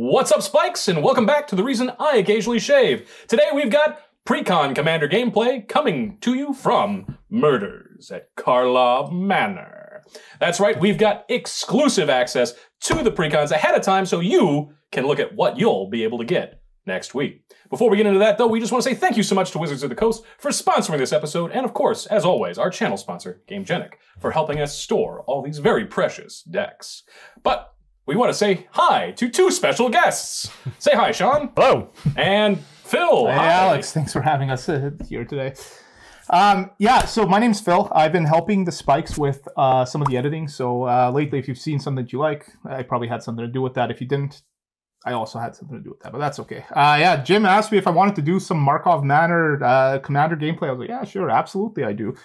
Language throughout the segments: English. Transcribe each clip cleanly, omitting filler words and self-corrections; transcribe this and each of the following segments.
What's up, Spikes, and welcome back to The Reason I Occasionally Shave. Today we've got Precon Commander gameplay coming to you from Murders at Karlov Manor. That's right, we've got exclusive access to the Precons ahead of time so you can look at what you'll be able to get next week. Before we get into that, though, we just want to say thank you so much to Wizards of the Coast for sponsoring this episode, and of course, as always, our channel sponsor, GameGenic, for helping us store all these very precious decks. But we want to say hi to two special guests. Say hi, Sean. Hello. And Phil. Hey, hi. Alex. Thanks for having us here today. So my name's Phil. I've been helping the Spikes with some of the editing. So lately, if you've seen something that you like, I probably had something to do with that. If you didn't, I also had something to do with that, but that's okay. Jim asked me if I wanted to do some Markov Manor Commander gameplay. I was like, yeah, sure, absolutely I do.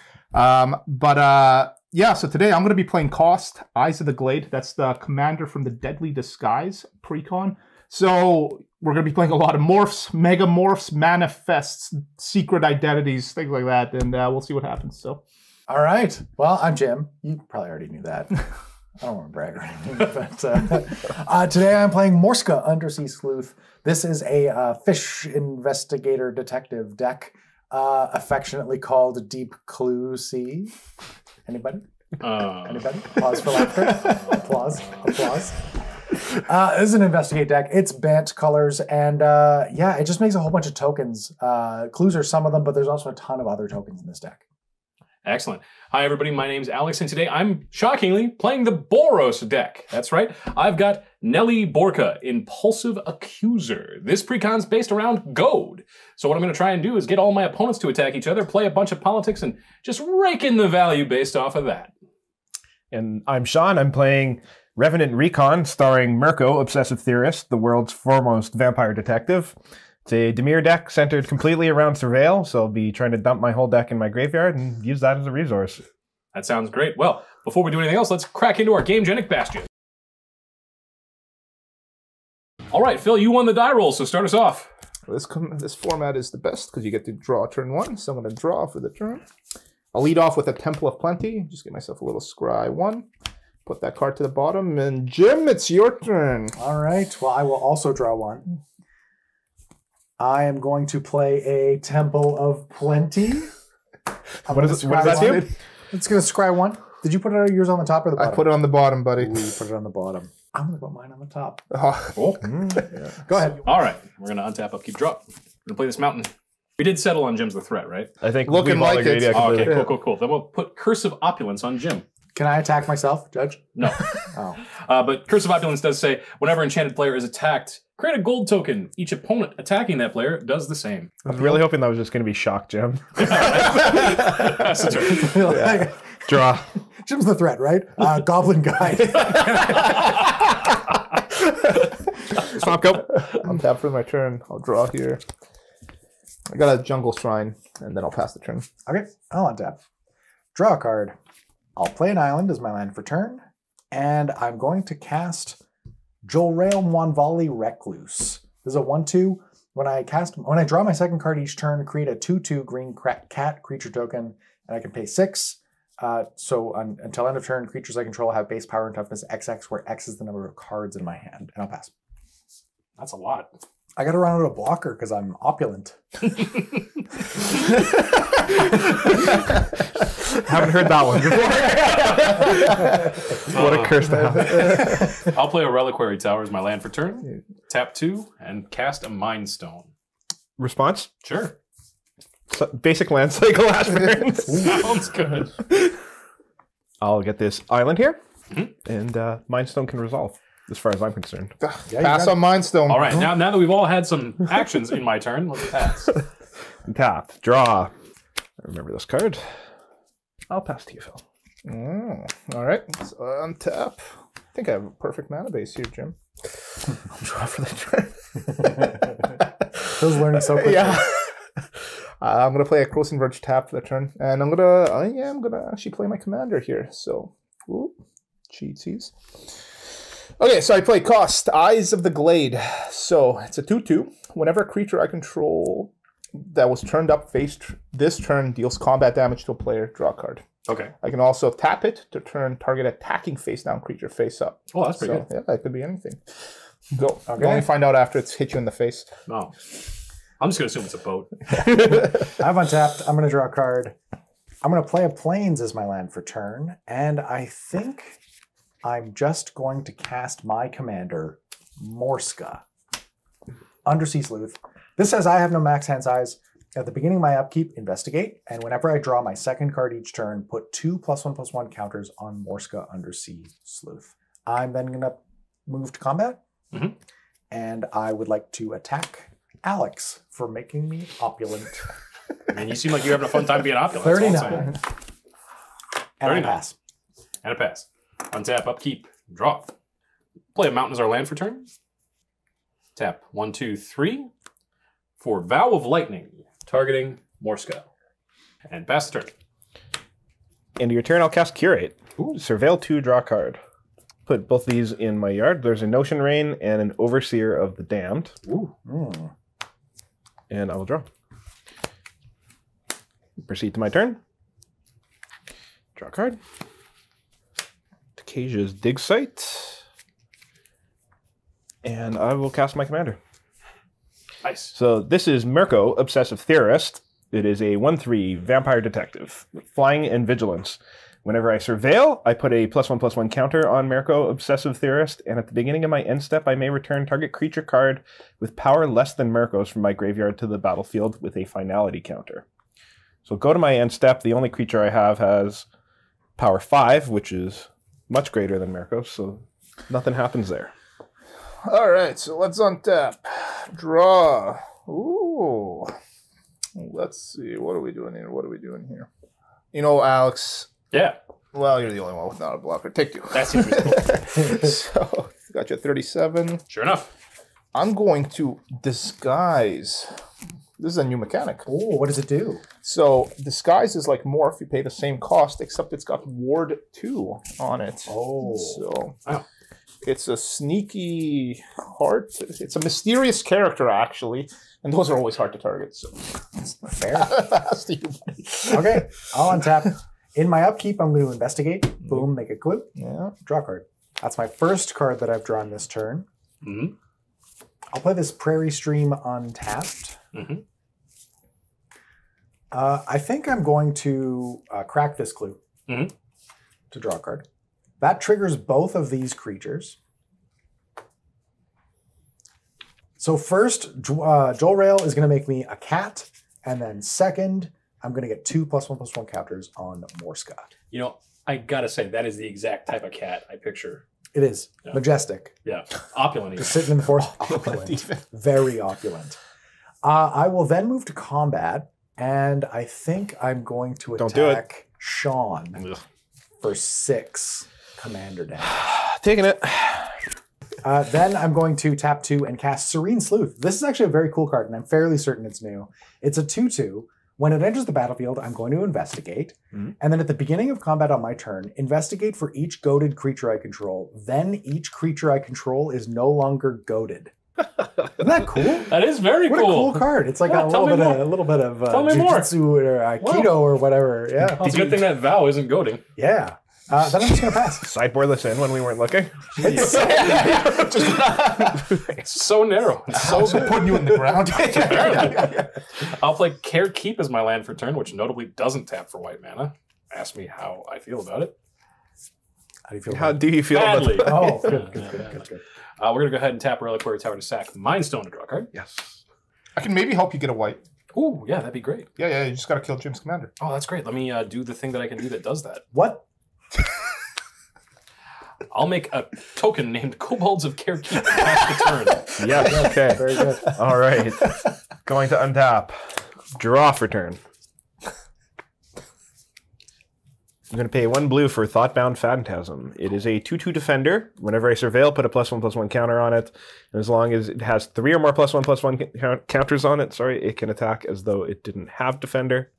So today I'm going to be playing Kaust, Eyes of the Glade. That's the commander from the Deadly Disguise Precon. So we're going to be playing a lot of morphs, megamorphs, manifests, secret identities, things like that, and we'll see what happens. So, all right. Well, I'm Jim. You probably already knew that. I don't want to brag or anything, but today I'm playing Morska, Undersea Sleuth. This is a fish investigator detective deck, affectionately called Deep Clue Sea. Anybody? Anybody? Pause for laughter. Applause. This is an investigate deck. It's Bant colors, and it just makes a whole bunch of tokens. Clues are some of them, but there's also a ton of other tokens in this deck. Excellent. Hi, everybody. My name's Alex, and today I'm shockingly playing the Boros deck. That's right. I've got Nelly Borca, Impulsive Accuser. This precon's based around gold. So what I'm going to try and do is get all my opponents to attack each other, play a bunch of politics, and just rake in the value based off of that. And I'm Sean. I'm playing Revenant Recon, starring Mirko, Obsessive Theorist, the world's foremost vampire detective. It's a Dimir deck centered completely around Surveil, so I'll be trying to dump my whole deck in my graveyard and use that as a resource. That sounds great. Well, before we do anything else, let's crack into our GameGenic Bastion. All right, Phil, you won the die roll, so start us off. This format is the best because you get to draw turn one, so I'm going to draw for the turn. I'll lead off with a Temple of Plenty. Just get myself a little Scry 1. Put that card to the bottom, and Jim, it's your turn. All right. Well, I will also draw one. I am going to play a Temple of Plenty. What does that do? It's going to scry 1. Did you put yours on the top or the bottom? I put it on the bottom, buddy. Ooh, you put it on the bottom. I'm going to put mine on the top. Oh. Yeah. Go ahead. All right. We're going to untap, upkeep, drop. We're going to play this mountain. We did settle on Jim's the threat, right? I think looking we've all like agreed. it. Yeah, okay, cool. Then we'll put Curse of Opulence on Jim. Can I attack myself, Judge? No. Oh. But Curse of Opulence does say, whenever enchanted player is attacked, create a gold token. Each opponent attacking that player does the same. I was really hoping that was just going to be shock, Jim. That's the turn. Yeah. Draw. Jim's the threat, right? Goblin Guide. Stop, go. I'll tap for my turn. I'll draw here. I got a Jungle Shrine, and then I'll pass the turn. Okay, I'll untap. Draw a card. I'll play an island as my land for turn, and I'm going to cast Jolrael Mwanvali Recluse. This is a 1/2. When I draw my second card each turn, create a 2/2 green cat creature token, and I can pay 6. Until end of turn, creatures I control have base power and toughness XX, where X is the number of cards in my hand, and I'll pass. That's a lot. I got to run out a blocker because I'm opulent. Haven't heard that one before. What a curse to have. I'll play a Reliquary Tower as my land for turn. Tap 2 and cast a Mind Stone. Response? Sure. Basic land cycle Ashburns. Sounds good. I'll get this island here, and Mind Stone can resolve, as far as I'm concerned. Pass on Mind Stone. All right, now that we've all had some actions in my turn, let's pass. Tap, draw. I remember this card. I'll pass to you, Phil. All right, let's untap. I think I have a perfect mana base here, Jim. I'll draw for the turn. Phil's learning so quickly. Yeah. I'm gonna play a Crossing Verge tap for the turn, and I'm gonna actually play my commander here. So, cheatsies. Okay, so I play Kaust, Eyes of the Glade. So it's a 2/2. Whenever a creature I control that was turned up face this turn deals combat damage to a player, draw a card. Okay. I can also tap it to turn target attacking face down creature face up. Oh, that's pretty good. Yeah, that could be anything. Go. Okay. You only find out after it's hit you in the face. No. I'm just going to assume it's a boat. I've untapped. I'm going to draw a card. I'm going to play a Plains as my land for turn. And I think I'm just going to cast my commander, Morska. Undersea Sleuth. This says I have no max hand size. At the beginning of my upkeep, investigate. And whenever I draw my second card each turn, put 2 +1/+1 counters on Morska Undersea Sleuth. I'm then going to move to combat. Mhm. And I would like to attack Alex for making me opulent. I mean, you seem like you're having a fun time being opulent. That's all I'm 39. saying. And I 39. pass. And a pass. Untap, upkeep, draw. Play a mountain as our land for turn. Tap 1, 2, 3 for Vow of Lightning, targeting Morska. And pass the turn. End of your turn, I'll cast Curate. Ooh. Surveil 2, draw a card. Put both these in my yard. There's a Notion Rain and an Overseer of the Damned. Ooh. And I will draw. Proceed to my turn. Draw a card. Takasia's Dig Site. And I will cast my commander. Nice. So this is Mirko, Obsessive Theorist. It is a 1/3 Vampire Detective. Flying and Vigilance. Whenever I surveil, I put a +1/+1 counter on Mirko, Obsessive Theorist, and at the beginning of my end step, I may return target creature card with power less than Mirko's from my graveyard to the battlefield with a finality counter. So go to my end step. The only creature I have has power 5, which is much greater than Mirko's, so nothing happens there. All right, so let's untap. Draw. Ooh. Let's see. What are we doing here? You know, Alex. Yeah, Well, you're the only one without a blocker. Take 2. that seems reasonable. So, got you at 37. Sure enough. I'm going to disguise. This is a new mechanic. Oh, what does it do? So, disguise is like morph. You pay the same cost, except it's got ward 2 on it. Oh. So, Wow. it's a sneaky heart. It's a mysterious character, actually. And those are always hard to target. So, Fair. That's to you, buddy. Okay, I'll untap. In my upkeep, I'm going to investigate. Boom, make a clue. Yeah. Draw a card. That's my first card that I've drawn this turn. Mm-hmm. I'll play this Prairie Stream untapped. Mm-hmm. I think I'm going to crack this clue to draw a card. That triggers both of these creatures. So first, Joel Rail is going to make me a cat, and then second, I'm going to get 2 +1/+1 counters on Morska. You know, I gotta say, that is the exact type of cat I picture. It is Yeah. majestic. Yeah, opulent even. Just sitting in the forest. Opulent. Very opulent. I will then move to combat, and I think I'm going to Don't do it. attack Sean Ugh. for 6 commander damage. Taking it. Then I'm going to tap 2 and cast Serene Sleuth. This is actually a very cool card, and I'm fairly certain it's new. It's a 2/2. When it enters the battlefield, I'm going to investigate. Mhm. And then at the beginning of combat on my turn, investigate for each goaded creature I control. Then each creature I control is no longer goaded. Isn't that cool? That is very What cool. a cool card. It's like Yeah, a tell little me bit of Tell me more. jiu-jitsu or aikido or whatever. Yeah. Well, it's a good thing that Vow isn't goading. Yeah. Then I'm just going to pass. Sideboard this in when we weren't looking. It's so narrow. It's so good. Putting you in the ground. I'll play Care Keep as my land for turn, which notably doesn't tap for white mana. Ask me how I feel about it. How do you feel? How do you feel Badly. about that? Oh, good, Yeah, good, yeah, good, yeah. good, good. We're going to go ahead and tap Reliquary Tower to sack Mindstone to draw a card. Yes. I can maybe help you get a white. Ooh, yeah, that'd be great. Yeah, you just got to kill Jim's commander. Oh, that's great. Let me do the thing that I can do that does that. What? I'll make a token named Kobolds of Care Keep and pass the turn. Yes. Okay. Very good. All right. Going to untap. Draw for turn. I'm going to pay 1 blue for Thoughtbound Phantasm. It is a 2/2 defender. Whenever I surveil, put a +1/+1 counter on it. And as long as it has 3 or more +1/+1 counters on it, it can attack as though it didn't have defender.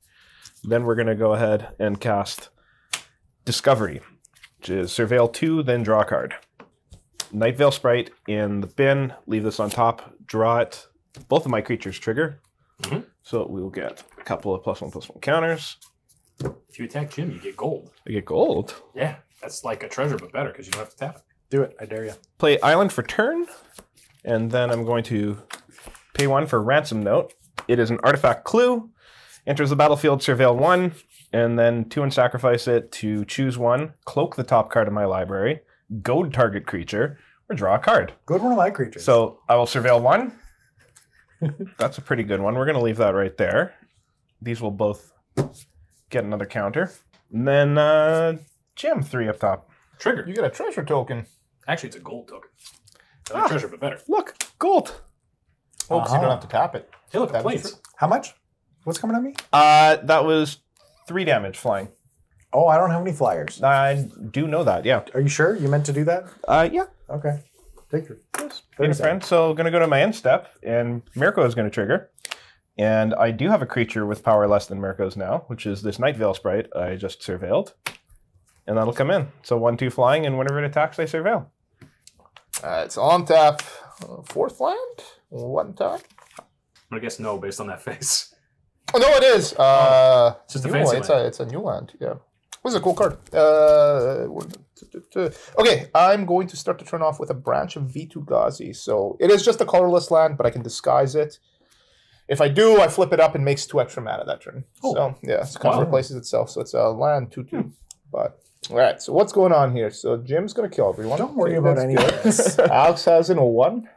Then we're going to go ahead and cast Discovery, which is surveil 2, then draw a card. Night Veil Sprite in the bin. Leave this on top. Draw it. Both of my creatures trigger. Mhm. So we will get a couple of +1/+1 counters. If you attack Jim, you get gold. I get gold. Yeah, that's like a treasure, but better because you don't have to tap it. Do it. I dare you. Play Island for turn. and then I'm going to pay 1 for ransom note. It is an artifact clue. Enters the battlefield, surveil 1, and then 2 and sacrifice it to choose 1, cloak the top card of my library, goad target creature, or draw a card. Good one of my creatures. So I will surveil 1. That's a pretty good one. We're going to leave that right there. These will both get another counter. And then Jim, 3 up top. Trigger. You get a treasure token. Actually, it's a gold token. I like treasure, but better. Look, gold. Oh, so you don't have to tap it. Hey, look, That is plates. true. How much? What's coming at me? That was 3 damage flying. Oh, I don't have any flyers. I do know that, yeah. Are you sure you meant to do that? Yeah. Okay. Take your. Being a friend, so going to go to my end step, and Mirko is going to trigger. And I do have a creature with power less than Mirko's now, which is this Night Veil Sprite I just surveilled. And that'll come in. So 1/2 flying, and whenever it attacks, I surveil. It's on tap. 4th land? 1 tap? I'm going to guess no based on that face. Oh, no, it is. It's just a new fancy one. land. It's a new land, yeah. This is a cool card. Okay, I'm going to start the turn off with a branch of Vitu-Ghazi. So it is just a colorless land, but I can disguise it. If I do, I flip it up and makes 2 extra mana that turn. Oh. So yeah, it kind of Wow. replaces itself. So it's a land 2/2. But all right, so what's going on here? So Jim's gonna kill everyone. Don't worry Okay, about that's any good. of this. Alex has an 01.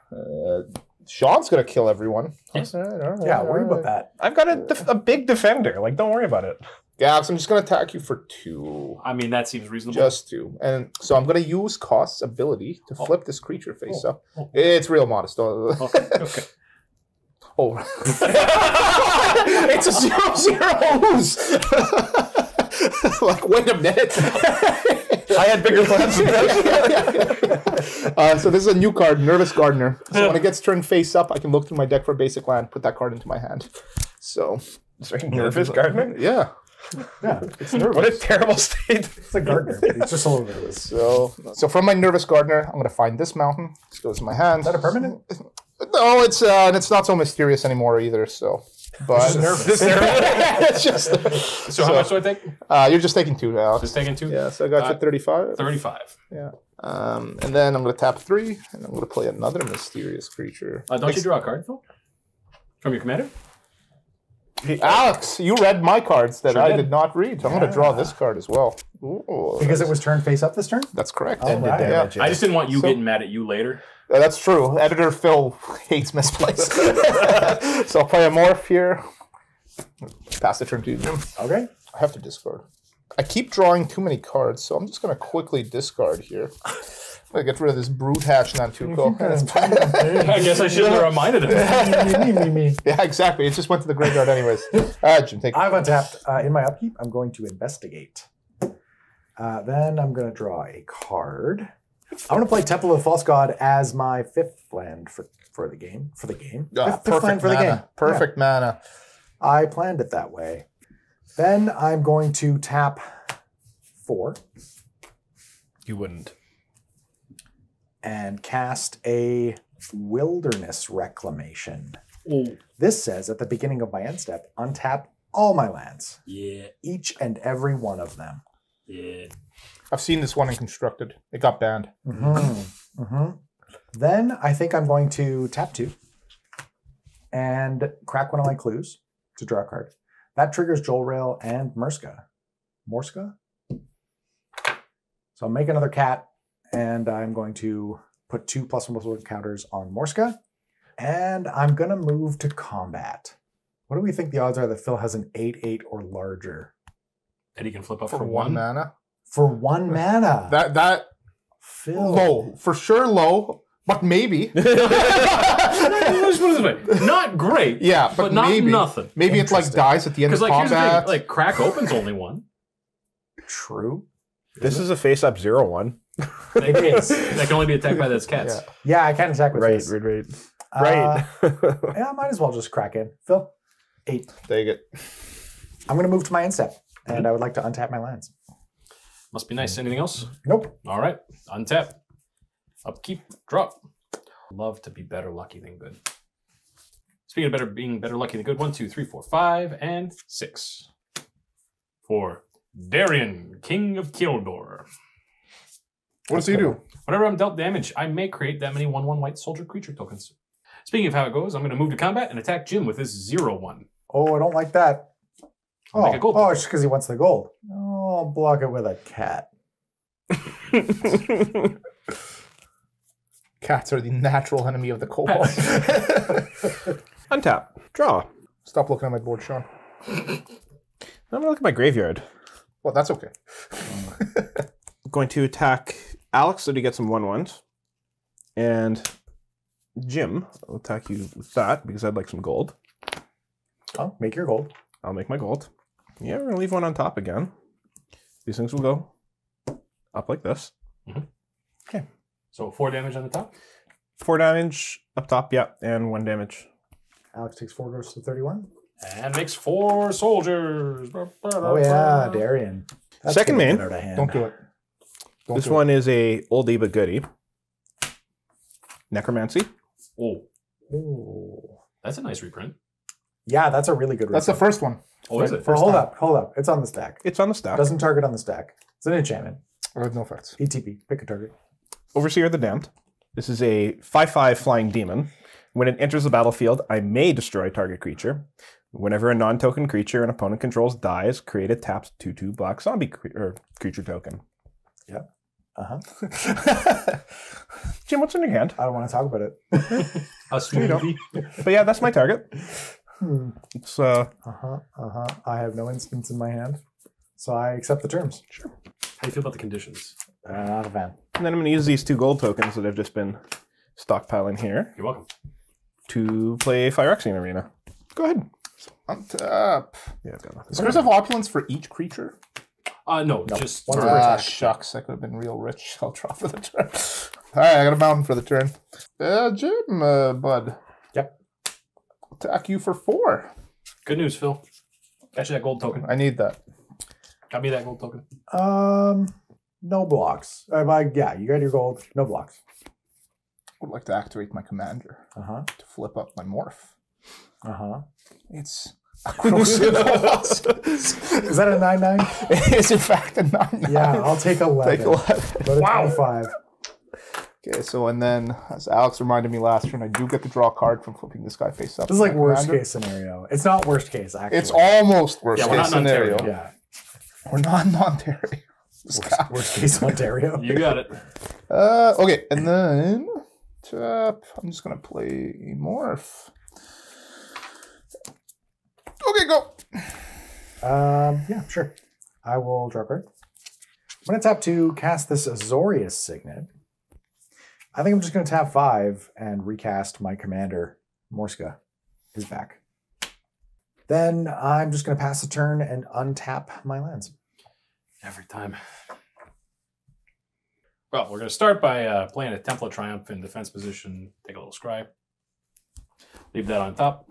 Sean's gonna kill everyone. Yes. All right, Yeah, all worry right. about that. I've got a big defender. Like, don't worry about it. Yeah, Alex, I'm just gonna attack you for 2. I mean, that seems reasonable. Just 2. And so I'm going to use Kaust's ability to flip this creature face up. Oh. It's real modest. Though. Okay. Okay. Oh. It's a 0/0 lose. Like, wait a minute. I had bigger plans than that. So this is a new card, Nervous Gardener. So when it gets turned face up, I can look through my deck for a basic land, put that card into my hand. So, Sorry, nervous gardener? yeah. Yeah, it's nervous. What a terrible state. It's a gardener. But it's just a little nervous. So from my Nervous Gardener, I'm going to find this mountain. This goes in my hand. Is that a permanent? No, it's and it's not so mysterious anymore either. So, but It's just nervous. it's just. So how much do I take? You're just taking 2 now. Just taking 2? Yeah, so I got you 35. 35. Yeah. And then I'm going to tap 3, and I'm going to play another mysterious creature. Don't you draw a card, Phil? From your commander? Alex, you read my cards that Sure I did. did not read. I'm going to draw this card as well. Ooh, Because it was turned face up this turn? that's correct. Oh, right. Damage, I just didn't want you So- getting mad at you later. That's true. Editor Phil hates misplaced. So I'll play a morph here. Pass the turn to you, Jim. Okay. I have to discard. I keep drawing too many cards, so I'm just going to quickly discard here. I'm going to get rid of this Brute Hatch Nantuko. I guess I should have reminded him. me. Yeah, exactly. It just went to the graveyard anyways. Jim, take it. I've untapped. In my upkeep, I'm going to investigate. Then I'm going to draw a card. I'm going to play Temple of the False God as my 5th land for the game. For the game. Fifth land for the game. Perfect mana. I planned it that way. Then I'm going to tap 4 You wouldn't. and cast a Wilderness Reclamation. Oh, This says at the beginning of my end step, untap all my lands, yeah, each and every one of them. yeah. I've seen this one in Constructed. It got banned. Then I think I'm going to tap 2 and crack one of my clues to draw a card. That triggers Joel Rail and Morska. Morska? So I'll make another cat, and I'm going to put 2+1/+1 counters on Morska, and I'm going to move to combat. What do we think the odds are that Phil has an 8/8 or larger? Eddie can flip up For for 1 one. mana. For 1 mana. That Phil. low. For sure low, but maybe. Let's put it this way. Not great. Yeah, but not maybe. nothing. Maybe it like Interesting. dies at the end of Because like here's the combat. thing, like crack opens only 1. True. This is a face-up 0/1. It is. That can only be attacked by those cats. Yeah, I can't attack with Right, this. right. Uh, Right. Yeah, I might as well just crack in. Phil, 8. Take it. I'm going to move to my end step, and I would like to untap my lands. Must be nice. Anything else? Nope. All right. Untap. Upkeep. Drop. Love to be better lucky than good. Speaking of being better lucky than good, 1, 2, 3, 4, 5, and 6. For Darian, King of Kildor. What does he do? Whenever I'm dealt damage, I may create that many 1/1 white soldier creature tokens. Speaking of how it goes, I'm going to move to combat and attack Jim with this 0/1. Oh, I don't like that. I'll make a gold. It's just because he wants the gold. Oh, I'll block it with a cat. Cats are the natural enemy of the kobold. Untap. Draw. Stop looking at my board, Sean. I'm going to look at my graveyard. Well, that's okay. I'm going to attack Alex so to get some 1/1s. And Jim, I'll attack you with that because I'd like some gold. Oh, make your gold. I'll make my gold. Yeah, we're going to leave one on top again. These things will go up like this. Okay. So 4 damage on the top. 4 damage up top, yeah, and 1 damage. Alex takes 4, goes to 31. And makes 4 soldiers. Oh, yeah, Darian. That's Second gonna main. get out of hand. Don't do it. Don't This do one is a oldie but goodie. Necromancy. Oh, Ooh. that's a nice reprint. Yeah, that's a really good That's the reprint. first one. Oh, is it? Hold up. It's on the stack. It's on the stack. Doesn't target on the stack. It's an enchantment. I have no effects. ETP. Pick a target. Overseer of the Damned. This is a 5/5 flying demon. When it enters the battlefield, I may destroy target creature. Whenever a non-token creature an opponent controls dies, create a tapped 2/2 black zombie creature token. Yep. Jim, what's in your hand? I don't want to talk about it. A smoothie. But yeah, that's my target. It's I have no instance in my hand, so I accept the terms. How do you feel about the conditions? Not a fan. and then I'm going to use these 2 gold tokens that I've just been stockpiling here You're welcome. to play Phyrexian Arena. Go ahead. Untap. Yeah, I've got nothing. Is Curse of Opulence for each creature? No, just One for per attack. Shucks. I could have been real rich. I'll draw for the turn. All right, I got a mountain for the turn. Jim, bud. Yep. Attack you for 4. Good news, Phil. Got you that gold token. I need that. Got me that gold token. No blocks. Yeah, you got your gold. No blocks. I would like to activate my commander to flip up my morph. It's a corrosive husk. Is that a 9/9? It's in fact a 9/9. Yeah, I'll take 11. Take 11. Go to 25. Okay, so and then, as Alex reminded me last turn, I do get to draw a card from flipping this guy face up. This is like My worst commander. case scenario. It's not worst case, actually. It's almost worst Yeah, we're case not in scenario. Ontario. Yeah. We're not in Ontario. Worst case Ontario. You got it. Okay, and then tap. I'm just gonna play a morph. Okay, go. Yeah, sure. I will draw a card. I'm going to tap 2, cast this Azorius Signet. I think I'm just going to tap 5 and recast my commander, Morska. He's back. Then I'm just going to pass the turn and untap my lands. Every time. Well, we're going to start by playing a Temple of Triumph in defense position. Take a little scry. Leave that on top.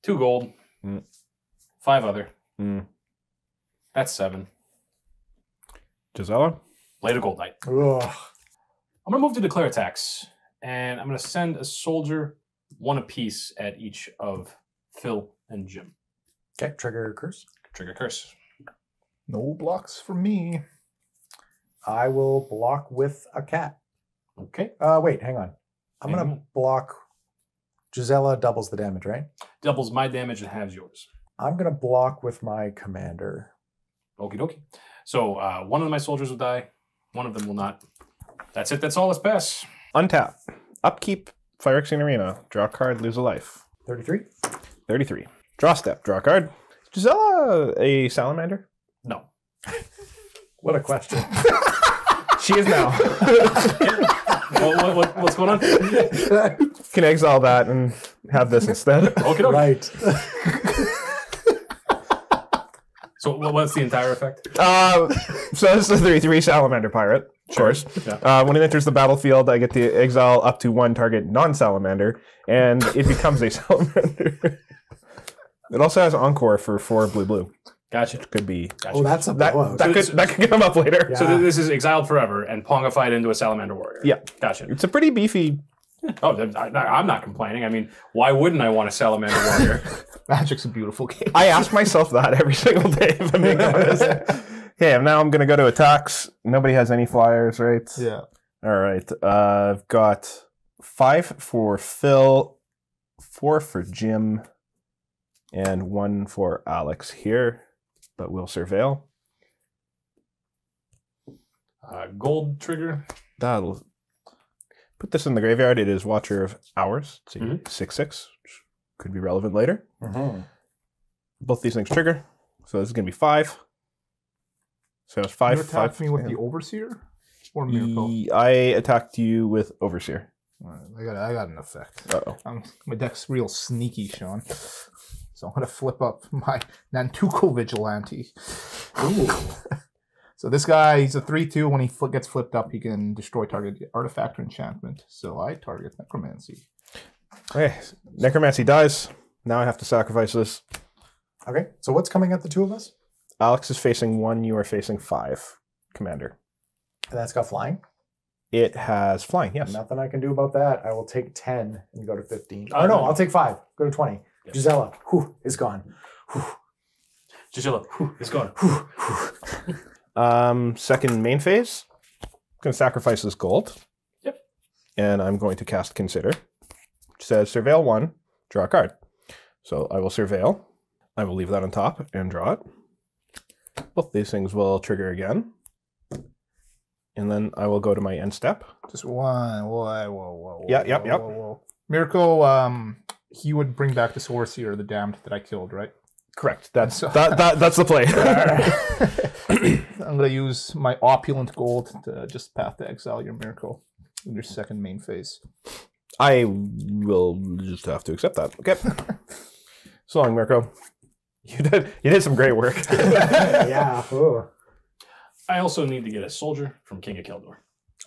2 gold. 5 other. That's 7. Gisela? Blade of Gold Knight. Ugh. I'm going to move to declare attacks. And I'm going to send a soldier 1 apiece at each of Phil and Jim. Okay, trigger curse. Trigger curse. No blocks for me. I will block with a cat. Okay. Wait, hang on. I'm going to block. Gisela doubles the damage, right? Doubles my damage and halves yours. I'm going to block with my commander. Okie dokie. So 1 of my soldiers will die. 1 of them will not. That's it. That's all. Let's pass. Untap. Upkeep. Phyrexian Arena. Draw a card, lose a life. 33? 33. Draw step. Draw a card. Gisela a salamander? No. What a question. She is now. What's going on? Can exile that and have this instead. Okay, dokie. Right. So what's the entire effect? So this is a 3/3 salamander pirate, of course. Yeah. When it enters the battlefield, I get to exile up to 1 target non-salamander, and it becomes a salamander. It also has Encore for 4 blue. Gotcha. Could be Gotcha. Oh, that's a that. blowout. That could come up later. Yeah. So this is exiled forever and Pongified into a salamander warrior. Yeah. Gotcha. It's a pretty beefy. Oh, I'm not complaining. I mean, why wouldn't I want a salamander warrior? Magic's a beautiful game. I ask myself that every single day, if I'm being honest. Okay, now I'm going to go to attacks. Nobody has any flyers, right? Yeah. All right. I've got 5 for Phil, 4 for Jim, and 1 for Alex here, but we'll surveil. Gold trigger. That'll put this in the graveyard. It is Watcher of Hours. It's a 6/6, which could be relevant later. Both these things trigger, so this is going to be 5. So it's 5. You attacked me with the Overseer or Mirko? I attacked you with Overseer. I got an effect. Uh-oh. My deck's real sneaky, Sean. So I'm going to flip up my Nantuko Vigilante. Ooh. So this guy, he's a 3/2. When he gets flipped up, he can destroy target artifact or enchantment. So I target Necromancy. Okay, Necromancy dies. Now I have to sacrifice this. Okay, so what's coming at the two of us? Alex is facing 1, you are facing 5, Commander. And that's got flying? It has flying, yes. Nothing I can do about that. I will take 10 and go to 15. Oh, no, I'll take 5. Go to 20. Yeah. Gisela, is gone. Gisela, is gone. Second main phase. I'm going to sacrifice this gold. Yep. And I'm going to cast Consider, which says Surveil 1, draw a card. So I will Surveil. I will leave that on top and draw it. Both these things will trigger again. And then I will go to my end step. Just one. Whoa. Yep. Mirko, he would bring back the Sorcerer, the Damned that I killed, right? Correct. That's that's the play. I'm going to use my opulent gold to just path to exile your Mirko in your second main phase. I will just have to accept that. Okay. So long, Mirko. You did some great work. Yeah. Ooh. I also need to get a soldier from King of Keldor.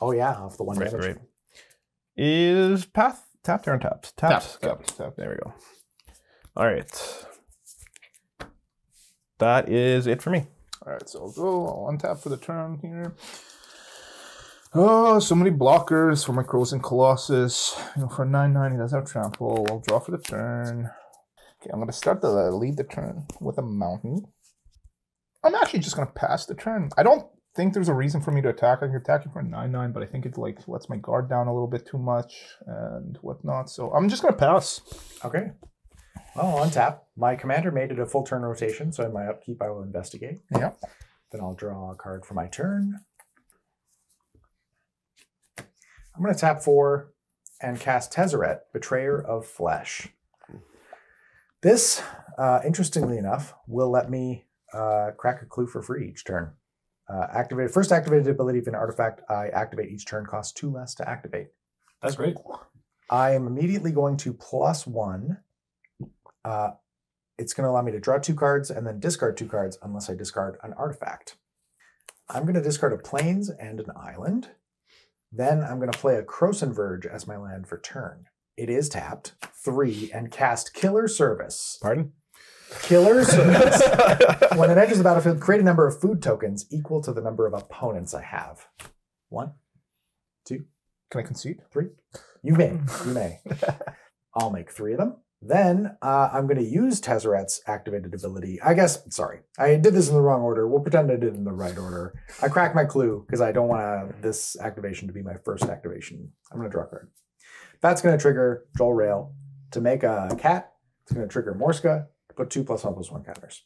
Oh, yeah, off the one Right. damage. Is path tapped or untapped? Tapped. There we go. All right. That is it for me. All right, so I'll untap for the turn here. Oh, so many blockers for my Crows and Colossus. For 9/9, he does have trample. I'll draw for the turn. Okay, I'm going to lead the turn with a mountain. I'm actually just going to pass the turn. I don't think there's a reason for me to attack. I can attack it for 9/9, but I think it lets my guard down a little bit too much and whatnot. So I'm just going to pass. Okay. Well, I'll untap. My commander made it a full turn rotation, so in my upkeep I will investigate. Yeah. Then I'll draw a card for my turn. I'm going to tap 4 and cast Tezzeret, Betrayer of Flesh. This, interestingly enough, will let me crack a clue for free each turn. First activated ability of an artifact I activate each turn costs 2 less to activate. That's great. I am immediately going to +1. It's going to allow me to draw 2 cards and then discard 2 cards unless I discard an artifact. I'm going to discard a Plains and an Island. Then I'm going to play a Croson Verge as my land for turn. It is tapped, 3, and cast Killer Service. Pardon? Killer Service. When it enters the battlefield, create a number of food tokens equal to the number of opponents I have. 1, 2. Can I concede? 3. You may. I'll make 3 of them. Then I'm going to use Tezzeret's activated ability. I did this in the wrong order. We'll pretend I did it in the right order. I cracked my clue because I don't want this activation to be my first activation. I'm going to draw a card. That's going to trigger Joel Rail to make a cat. It's going to trigger Morska to put 2 +1/+1 counters.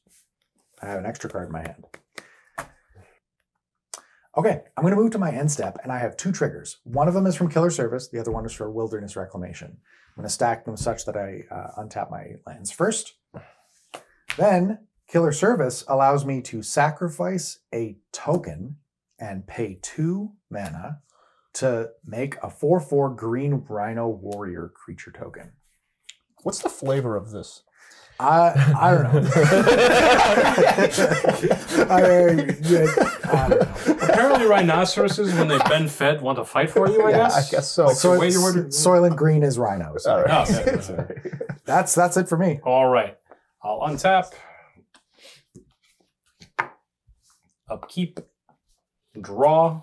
I have an extra card in my hand. Okay, I'm going to move to my end step, and I have 2 triggers. One of them is from Killer Service. The other one is for Wilderness Reclamation. I'm going to stack them such that I untap my lands first. Then, Killer Service allows me to sacrifice a token and pay 2 mana to make a 4/4 green Rhino Warrior creature token. What's the flavor of this? I don't know. I don't know. Apparently rhinoceroses, when they've been fed, want to fight for you, I guess? I guess so. Soylent Green is rhinos. All right. That's it for me. All right. I'll untap. Upkeep. Draw.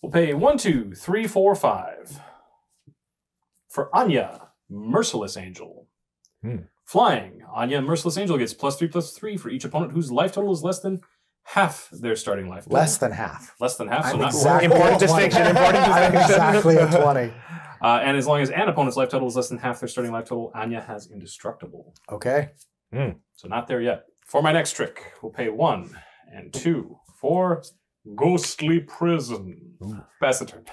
We'll pay 1, 2, 3, 4, 5. For Anya, Merciless Angel. Flying. Anya Merciless Angel gets +3/+3 for each opponent whose life total is less than half their starting life total. Less than half. Less than half. So I'm not exactly Important at 20. distinction, important I'm distinction. exactly at 20. and as long as an opponent's life total is less than half their starting life total, Anya has Indestructible. Okay. So not there yet. For my next trick, we'll pay 1 and 2 for Ghostly Prison. Pass the turn.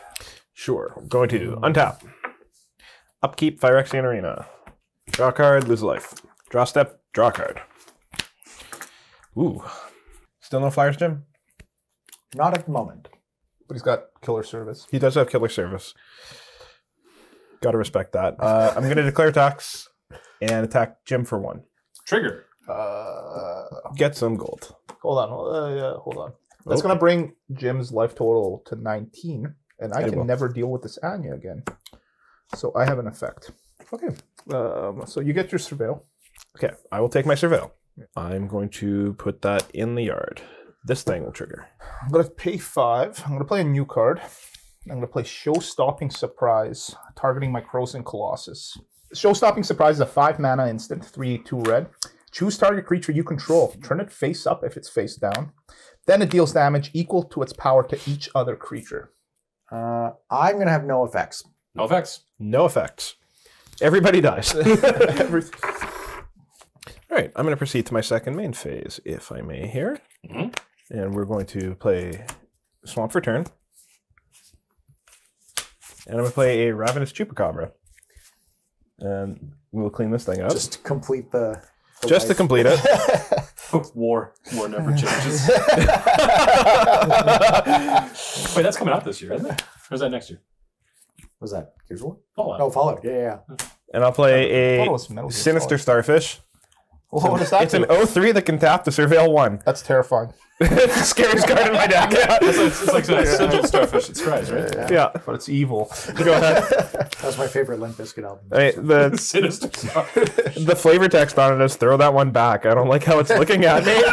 Sure. I'm going to untap. Upkeep, Phyrexian Arena. Draw a card, lose a life. Draw step, draw a card. Ooh. Still no flyers, Jim? Not at the moment. But he's got killer service. He does have killer service. Gotta respect that. I'm going to declare attacks and attack Jim for 1. Trigger. Get some gold. Hold on. That's going to bring Jim's life total to 19, and I can never deal with this Anya again. So I have an effect. Okay. So you get your surveil. Okay, I will take my surveil. I'm going to put that in the yard. This thing will trigger. I'm going to pay 5. I'm going to play a new card. I'm going to play Show-Stopping Surprise, targeting my Krosan Colossus. Show-Stopping Surprise is a 5-mana instant, 3/2 red. Choose target creature you control. Turn it face up if it's face down. Then it deals damage equal to its power to each other creature. I'm going to have no effects. No effects. No effects. Everybody dies. All right, I'm going to proceed to my second main phase, if I may here. And we're going to play Swamp for turn. And I'm going to play a Ravenous Chupacabra. And we'll clean this thing up. Just to complete the Just to life. complete it. War never changes. Wait, that's coming out this year, isn't it? Or is that next year? Was that Gears of War? Fallout. Oh, Fallout. Yeah. And I'll play I thought it a was Metal Gear Sinister Solid. Starfish. Well, what does that It's do? an 0/3 that can tap to surveil 1. That's terrifying. It's the scariest card in my deck. It's like a sigil starfish. It scries, right? Yeah. But it's evil. Go ahead. That was my favorite Limp Bizkit album. The Sinister starfish. the flavor text on it is throw that one back. I don't like how it's looking at me.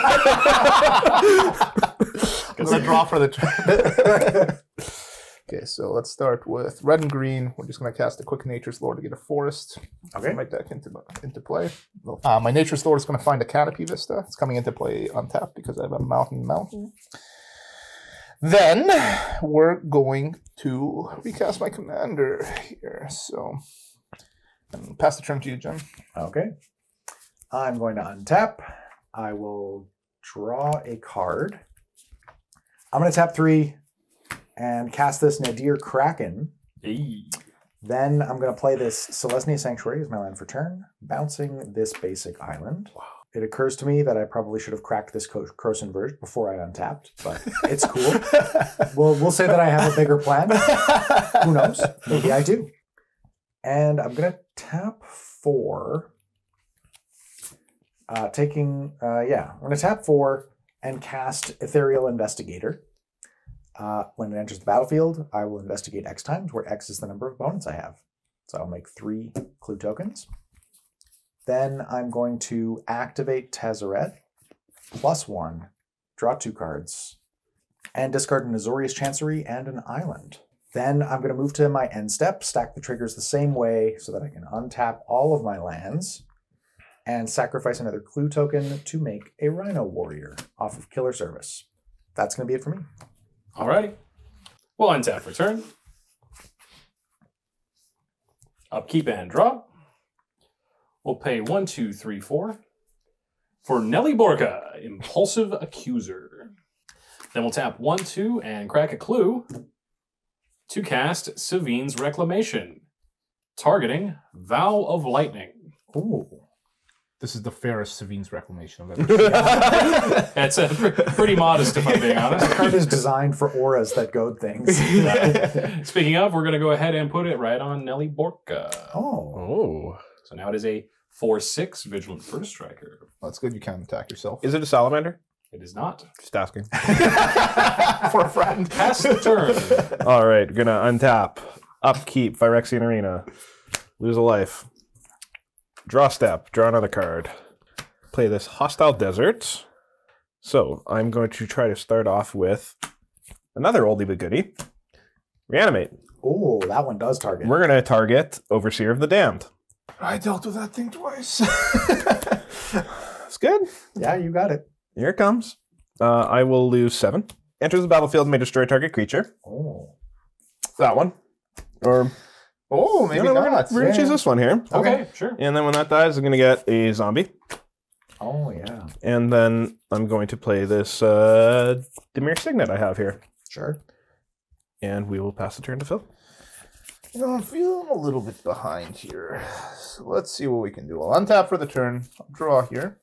I'm going to draw for the Okay, so let's start with red and green. We're just going to cast a quick Nature's Lore to get a forest. Okay. My deck into play. My Nature's Lore is going to find a Canopy Vista. It's coming into play untapped because I have a mountain. Then we're going to recast my commander here. So and pass the turn to you, Jim. Okay. I'm going to untap. I will draw a card. I'm going to tap 3 and cast this Nadir Kraken. Hey. Then I'm going to play this Celestia Sanctuary as my land for turn, bouncing this basic island. Wow. It occurs to me that I probably should have cracked this Krosan Verge before I untapped, but it's cool. We'll say that I have a bigger plan. Who knows? Maybe I do. And I'm going to tap 4. I'm going to tap 4 and cast Ethereal Investigator. When it enters the battlefield, I will investigate X times, where X is the number of opponents I have. So I'll make 3 clue tokens. Then I'm going to activate Tezzeret, +1, draw 2 cards, and discard an Azorius Chancery and an island. Then I'm going to move to my end step, stack the triggers the same way so that I can untap all of my lands, and sacrifice another clue token to make a Rhino Warrior off of Killer Service. That's going to be it for me. Alrighty. We'll untap for turn. Upkeep and draw. We'll pay 1, 2, 3, 4 for Nelly Borca, Impulsive Accuser. Then we'll tap 1, 2, and crack a clue to cast Savine's Reclamation, targeting Vow of Lightning. Ooh. This is the fairest Savine's Reclamation I've ever seen. That's pretty modest, if I'm being honest. The card is designed for auras that goad things. Speaking of, we're going to go ahead and put it right on Nelly Borca. Oh. So now it is a 4/6 Vigilant First Striker. That's good. You can't attack yourself. Is it a salamander? It is not. Just asking. For a friend. Pass the turn. All right, gonna untap. Upkeep, Phyrexian Arena. Lose a life. Draw step, draw another card. Play this Hostile Desert. So I'm going to try to start off with another oldie but goodie. Reanimate. Oh, that one does target. We're going to target Overseer of the Damned. I dealt with that thing twice. It's good. Yeah, you got it. Here it comes. I will lose 7. Enters the battlefield and may destroy target creature. Oh. That one. Or Oh, maybe no, not. we're gonna choose this one here. Okay, sure. And then when that dies, I'm gonna get a zombie. Oh, yeah. And then I'm going to play this Demir Signet I have here. Sure. And we will pass the turn to Phil. You know, I'm feeling a little bit behind here. So let's see what we can do. I'll untap for the turn. I'll draw here.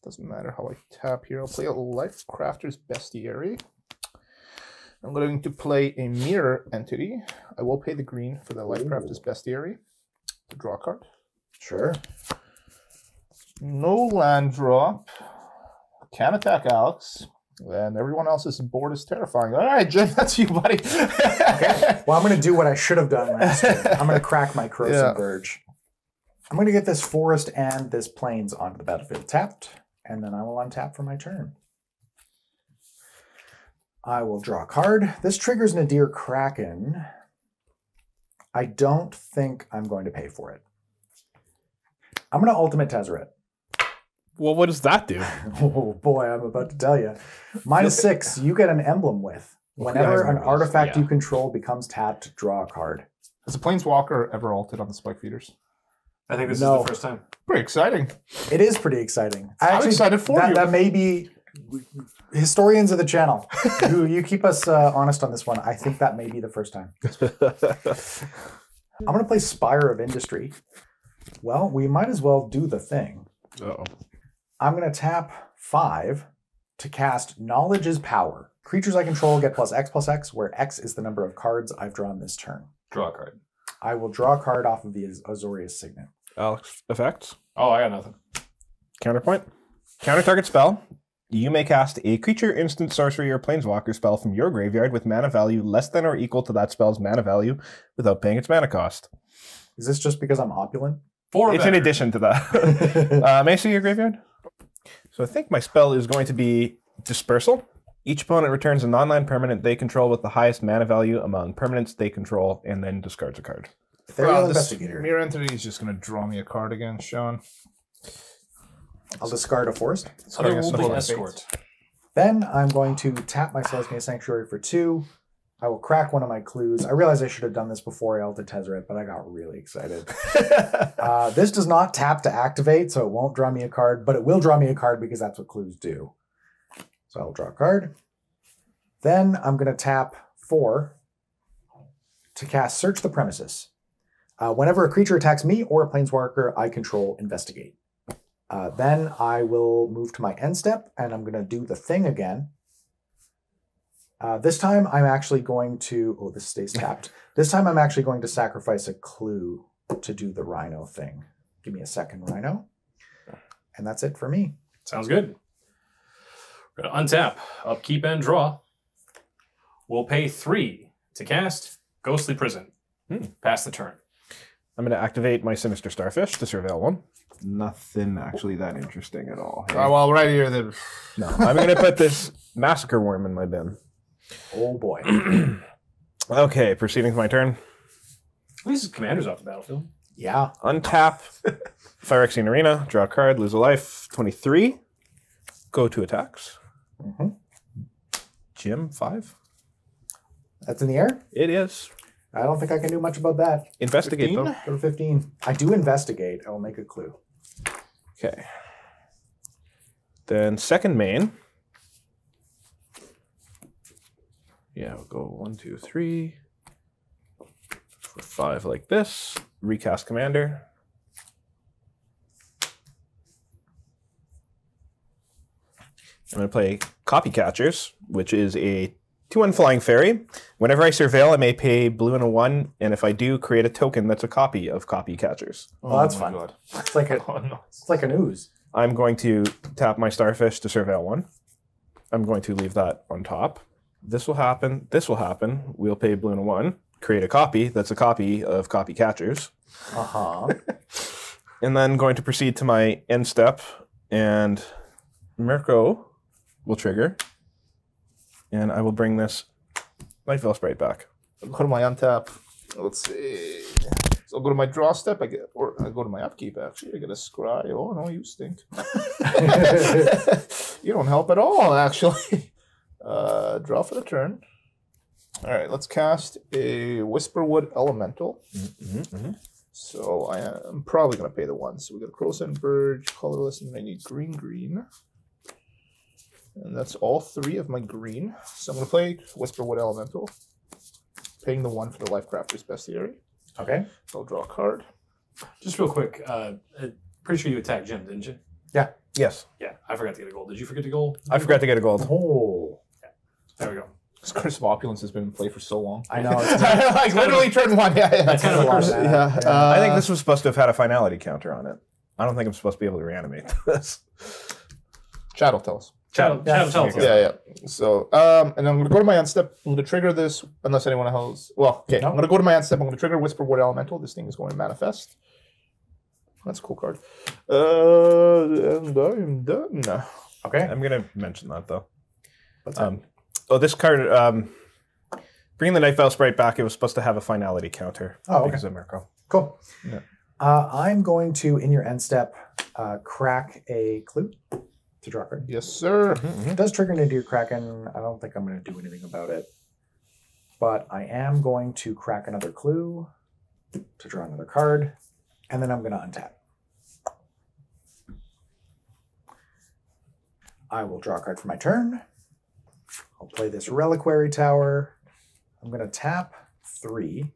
Doesn't matter how I tap here. I'll play a Life Crafter's Bestiary. I'm going to play a Mirror Entity. I will pay the green for the Life Crafter's Bestiary to draw a card. Sure. No land drop. Can attack Alex. And everyone else's board is terrifying. All right, Jim, that's you, buddy. Okay. Well, I'm going to do what I should have done last turn. I'm going to crack my Corrosive Verge. I'm going to get this forest and this plains onto the battlefield tapped, and then I will untap for my turn. I will draw a card. This triggers Nadir Kraken. I don't think I'm going to pay for it. I'm going to Ultimate Tezzeret. Well, what does that do? Oh boy, I'm about to tell you. -6, you get an emblem with. Whenever an artifact you control becomes tapped, draw a card. Has a Planeswalker ever altered on the Spike Feeders? I think this is the first time. Pretty exciting. It is pretty exciting. I'm excited for you. That may be historians of the channel. you keep us honest on this one. I think that may be the first time. I'm going to play Spire of Industry. Well, we might as well do the thing. Uh-oh. I'm going to tap 5 to cast Knowledge is Power. Creatures I control get +X/+X, where X is the number of cards I've drawn this turn. Draw a card. I will draw a card off of the Azorius Signet. Alex, effects. Oh, I got nothing. Counterpoint. Counter target spell. You may cast a creature, instant, sorcery, or planeswalker spell from your graveyard with mana value less than or equal to that spell's mana value without paying its mana cost. Is this just because I'm opulent? It's in addition to that. May I see your graveyard? So I think my spell is going to be Dispersal. Each opponent returns a non-land permanent they control with the highest mana value among permanents they control, and then discards a card. Ethereal This Investigator. Mirror Entity is just going to draw me a card again, Sean. I'll discard a forest. Otherworldly Escort. Then I'm going to tap my Celestia Sanctuary for 2. I will crack one of my clues. I realize I should have done this before I ulted Tezzeret, but I got really excited. This does not tap to activate, so it won't draw me a card, but it will draw me a card because that's what clues do. So I'll draw a card. Then I'm going to tap 4 to cast Search the Premises. Whenever a creature attacks me or a planeswalker I control, investigate. Then I will move to my end step, and I'm going to do the thing again. This time I'm actually going to... Oh, this stays tapped. This time I'm actually going to sacrifice a clue to do the Rhino thing. Give me a second, Rhino. And that's it for me. Sounds good. We're going to untap, upkeep, and draw. We'll pay 3 to cast Ghostly Prison. Pass the turn. I'm going to activate my Sinister Starfish to surveil 1. Nothing actually that interesting at all. Hey? Well, right here, then. No, I'm going to put this Massacre Worm in my bin. Oh boy. Okay, proceeding to my turn. At least his commander's off the battlefield. Yeah. Untap Phyrexian Arena, draw a card, lose a life. 23. Go to attacks. Jim, 5. That's in the air? It is. I don't think I can do much about that. Investigate, 15? though. Go to 15. I do investigate. I will make a clue. Okay. Then second main. Yeah, we'll go 1, 2, 3, 4, 5 like this. Recast commander. I'm going to play Copy Catchers, which is a 2/1 flying fairy. Whenever I surveil, I may pay blue and a 1, and if I do, create a token that's a copy of Copy Catchers. Oh, that's my fun. God. It's like a, Oh, no. it's like an ooze. I'm going to tap my Starfish to surveil 1. I'm going to leave that on top. This will happen. This will happen. We'll pay blue and a 1. Create a copy that's a copy of Copy Catchers. And then going to proceed to my end step, and Mirko will trigger, and I will bring this Nightveil Sprite back. Put my untap. Let's see. So I'll go to my draw step. I go to my upkeep. Actually, I get a scry. Oh no, you stink. You don't help at all, actually. Draw for the turn. All right, let's cast a Whisperwood Elemental. So I am probably going to pay the one. So we got a Crowsend Verge, colorless, and I need green. And that's all 3 of my green. So I'm going to play Whisperwood Elemental, paying the 1 for the Lifecrafter's Bestiary. Okay. So I'll draw a card. Just real quick, pretty sure you attacked Jim, didn't you? Yeah. Yes. Yeah, I forgot to get a gold. Did you forget to gold? I forgot to get a gold. Oh. There we go. This Curse of Opulence has been in play for so long. I know. It's Like literally turn 1. Yeah. That's kind of a curse. Yeah. I think this was supposed to have had a finality counter on it. I don't think I'm supposed to be able to reanimate this. Chad will tell us. Chad, tell us. Yeah. So, and I'm going to go to my end step. I'm going to trigger this unless anyone else. Well, okay. No. I'm going to go to my end step. I'm going to trigger Whisperwood Elemental. This thing is going to manifest. That's a cool card. And I am done. Okay. I'm going to mention that, though. What's that? This card, bringing the Night Vale Sprite back, it was supposed to have a finality counter because of Mirko. Cool. Yeah. I'm going to, in your end step, crack a clue to draw a card. Yes, sir. It does trigger into your Kraken. I don't think I'm going to do anything about it. But I am going to crack another clue to draw another card. And then I'm going to untap. I will draw a card for my turn. I'll play this Reliquary Tower. I'm going to tap 3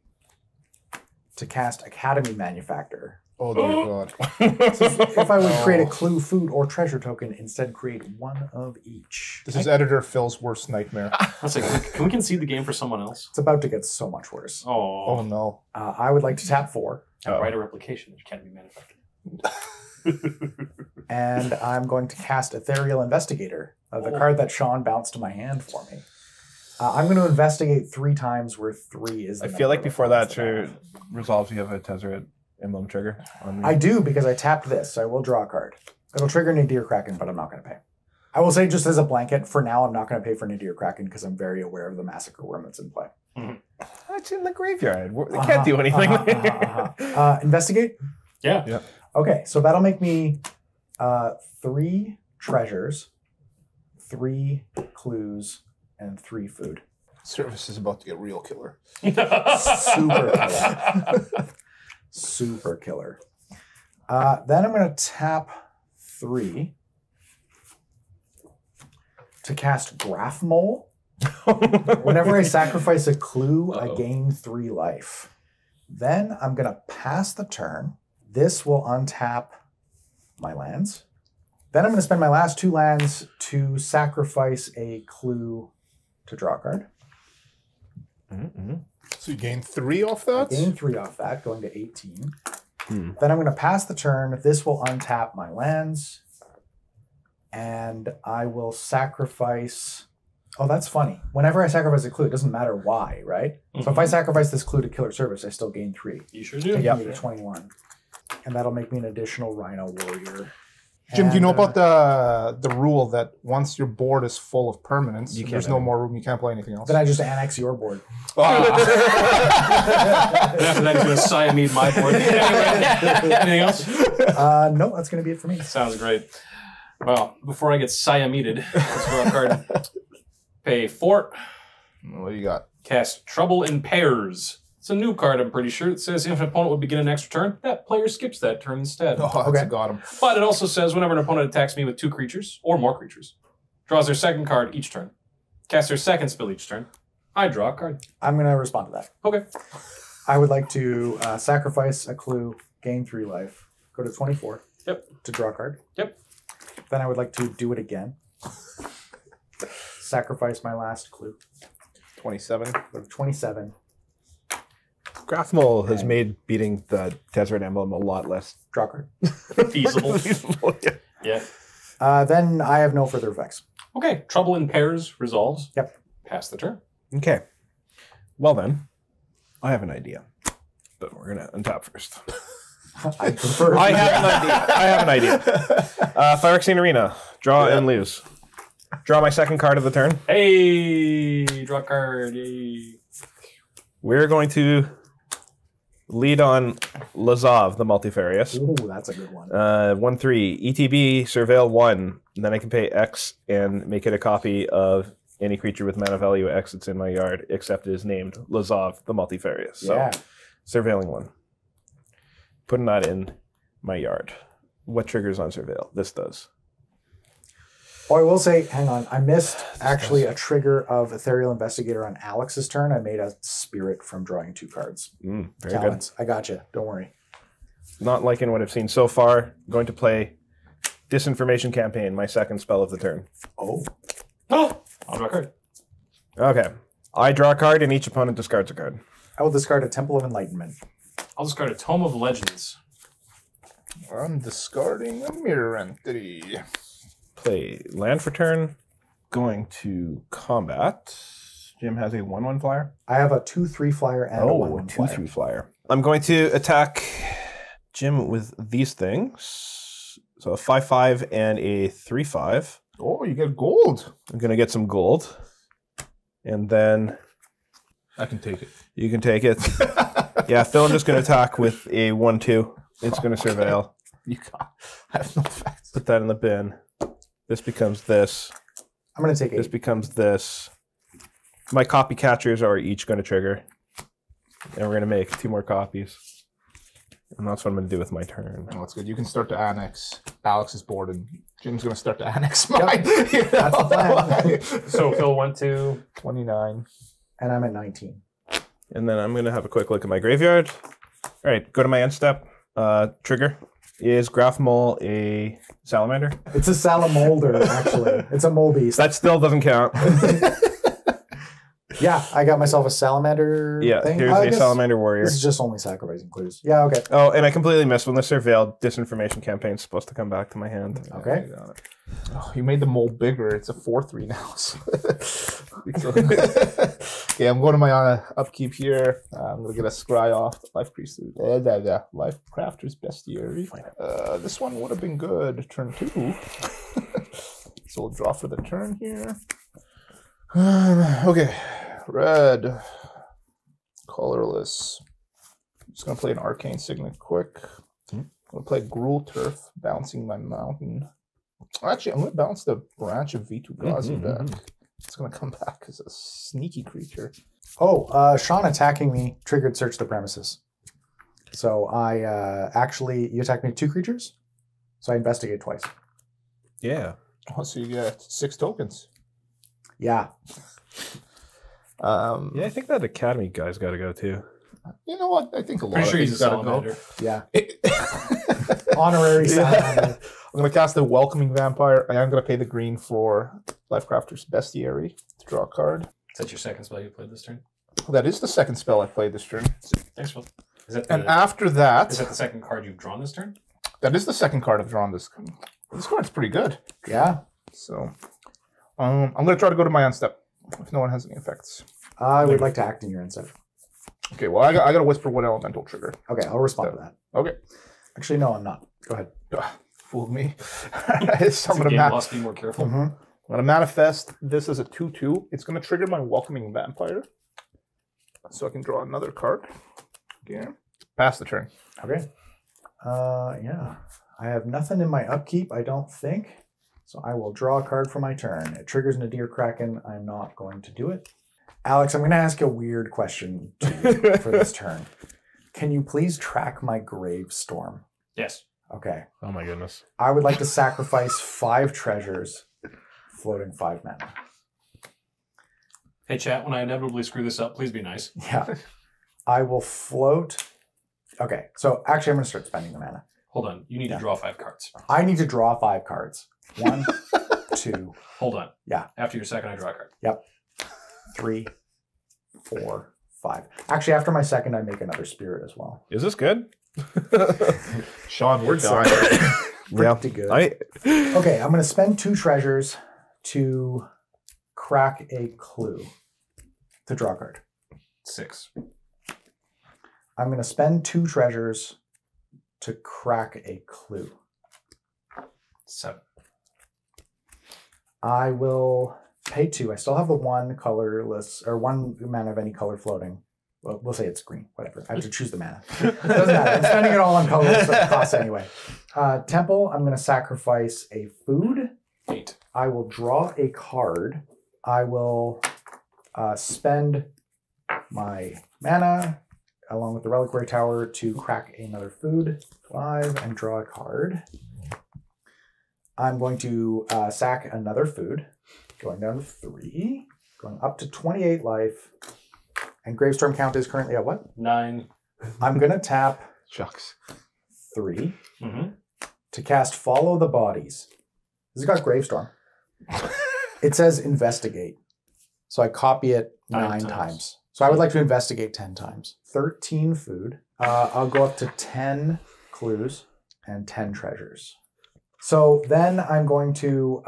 to cast Academy Manufactor. Oh, dear God. If I would create a clue, food, or treasure token, instead create 1 of each. This is editor Phil's worst nightmare. Let's see, can we concede the game for someone else? It's about to get so much worse. Oh, no. I would like to tap 4. And write a replication that can be manufactured. And I'm going to cast Ethereal Investigator, the card that Sean bounced to my hand for me. I'm going to investigate 3 times where 3 is the I feel like number of before cards that I have. resolves, you have a Tezzeret emblem trigger on me. I do, because I tapped this, so I will draw a card. It'll trigger Nadir Kraken, but I'm not going to pay. I will say, just as a blanket, for now, I'm not going to pay for Nadir Kraken because I'm very aware of the Massacre Worm that's in play. It's in the graveyard. They can't do anything. Investigate? Yeah. Okay, so that'll make me 3 treasures, 3 clues, and 3 food. Service is about to get real killer. Super killer. Super killer. Then I'm going to tap 3 to cast Graph Mole. Whenever I sacrifice a clue, I gain 3 life. Then I'm going to pass the turn. This will untap my lands. Then I'm going to spend my last 2 lands to sacrifice a clue to draw a card. So you gain 3 off that? I gain 3 off that, going to 18. Then I'm going to pass the turn. This will untap my lands. And I will sacrifice... Oh, that's funny. Whenever I sacrifice a clue, it doesn't matter why, right? So if I sacrifice this clue to Killer Service, I still gain 3. You sure do. Taking me to 21. And that'll make me an additional Rhino Warrior. Jim, do you know And, about the rule that once your board is full of permanents, You can't there's no more room, you can't play anything else? Then I just annex your board. After that, he's going to Siamese my board. Anything else? No, that's going to be it for me. Sounds great. Well, before I get Siameded, let's draw a card. Pay 4. What do you got? Cast Trouble in Pairs. It's a new card, I'm pretty sure. It says if an opponent would begin an extra turn, that player skips that turn instead. Oh, Okay. got him. But it also says whenever an opponent attacks me with 2 creatures, or more creatures, draws their second card each turn, casts their second spell each turn, I draw a card. I'm going to respond to that. Okay. I would like to sacrifice a clue, gain 3 life, go to 24 to draw a card. Yep. Then I would like to do it again. Sacrifice my last clue. 27. Go to 27. Grathmole has made beating the Tezzeret emblem a lot less Draw a card. Feasible. feasible. Yeah. Then I have no further effects. Okay. Trouble in Pairs resolves. Yep. Pass the turn. Okay. Well then, I have an idea. But we're going to untap first. I prefer. I have an idea. Phyrexian Arena. Draw and lose. Draw my second card of the turn. Hey, draw a card. Yay. We're going to Lead on Lazov, the Multifarious. Ooh, that's a good one. 1/3 ETB Surveil 1. And then I can pay X and make it a copy of any creature with mana value X that's in my yard, except it is named Lazov, the Multifarious. So, Yeah. surveilling 1. Putting that in my yard. What triggers on surveil? This does. Oh, I will say, hang on, I missed actually a trigger of Ethereal Investigator on Alex's turn. I made a spirit from drawing 2 cards. Very Talents. I got you. Don't worry. good. Not liking what I've seen so far. Going to play Disinformation Campaign, my second spell of the turn. Oh. Oh, I'll draw a card. Okay. I draw a card and each opponent discards a card. I will discard a Temple of Enlightenment. I'll discard a Tome of Legends. I'm discarding a mirror entity. Play land for turn. Going to combat. Jim has a 1/1 flyer. I have a 2/3 flyer and a 1/1 flyer. 2/3 flyer. I'm going to attack Jim with these things. So a 5/5 and a 3/5. Oh, you get gold. I'm going to get some gold. And then I can take it. you can take it. Yeah, Phil, I'm just going to attack with a 1/2. It's going to surveil. You got. I have no effects. Put that in the bin. This becomes this. I'm going to take 8. This becomes this. My copy catchers are each going to trigger. And we're going to make 2 more copies. And that's what I'm going to do with my turn. Oh, that's good. You can start to annex Alex's board, and Jim's going to start to annex mine. That's the plan. So Phil went to 29. And I'm at 19. And then I'm going to have a quick look at my graveyard. All right, go to my end step. Trigger. Is Graph Mole a salamander? It's a salamolder, actually. It's a mole beast. That still doesn't count. Yeah, I got myself a salamander Yeah, thing. here's I a guess salamander warrior. This is just only sacrificing clues. Yeah, okay. Oh, and I completely missed when the surveilled disinformation campaign is supposed to come back to my hand. Okay. You got it. Oh, you made the mole bigger. It's a 4/3 now. Okay, I'm going to my upkeep here. I'm going to get a scry off. Life Priesthood. Life Crafter's Bestiary. This one would have been good. Turn 2. So we'll draw for the turn here. Okay. Red. Colorless. I'm just going to play an Arcane Signet quick. I'm going to play Gruul Turf, bouncing my mountain. Actually, I'm going to bounce the Branch of Vitu Gazi back. It's going to come back as a sneaky creature. Oh, Sean attacking me triggered search the premises. So I you attacked me with 2 creatures? So I investigate twice. Yeah. Oh, so you get 6 tokens. Yeah. Yeah, I think that Academy guy's got to go too. You know what? I think a lot pretty of sure he's things a gotta go. salamander. Yeah. Honorary salamander. I'm going to cast a Welcoming Vampire. I am going to pay the green for Lifecrafter's Bestiary to draw a card. Is that your second spell you played this turn? That is the second spell I played this turn. Thanks, Phil. Is that And the, after that, is that the second card you've drawn this turn? that is the second card I've drawn this. This card's pretty good. Yeah. So I'm going to try to go to my end step if no one has any effects. I would like to act in your end step. Okay, well, I got to whisper one elemental trigger. Okay, I'll respond to that. Okay. Actually, no, I'm not. Go ahead. Fooled me. It's So a game lost, be more careful. I'm going to manifest this as a 2/2. It's going to trigger my Welcoming Vampire. So I can draw another card. Okay. Pass the turn. Okay. Yeah. I have nothing in my upkeep, I don't think. So I will draw a card for my turn. It triggers Nadir Kraken. I'm not going to do it. Alex, I'm going to ask a weird question to you for this turn. Can you please track my Gravestorm? Yes. Okay. Oh my goodness. I would like to sacrifice 5 treasures, floating 5 mana. Hey, chat, when I inevitably screw this up, please be nice. Yeah. I will float. Okay. So actually, I'm going to start spending the mana. Hold on. You need to draw 5 cards. I need to draw 5 cards. 1, 2. Hold on. Yeah. After your second, I draw a card. Yep. 3, 4, 5. Actually, after my second, I make another spirit as well. Is this good? Sean, we're done. Pretty good. Okay, I'm going to spend 2 treasures to crack a clue to draw a card. 6. I'm going to spend 2 treasures to crack a clue. 7. I will pay 2. I still have the 1 colorless or 1 mana of any color floating. Well, we'll say it's green. Whatever. I have to choose the mana. Doesn't matter. I'm spending it all on colors, so it costs anyway. Temple, I'm going to sacrifice a food. 8. I will draw a card. I will spend my mana along with the Reliquary Tower to crack another food. 5 and draw a card. I'm going to sack another food, going down to 3, going up to 28 life. And Gravestorm count is currently at what? 9. I'm going to tap Shucks. 3 to cast Follow the Bodies. This has got Gravestorm. It says investigate. So I copy it 9 times. So I would like to investigate 10 times. 13 food. I'll go up to 10 clues and 10 treasures. So then I'm going to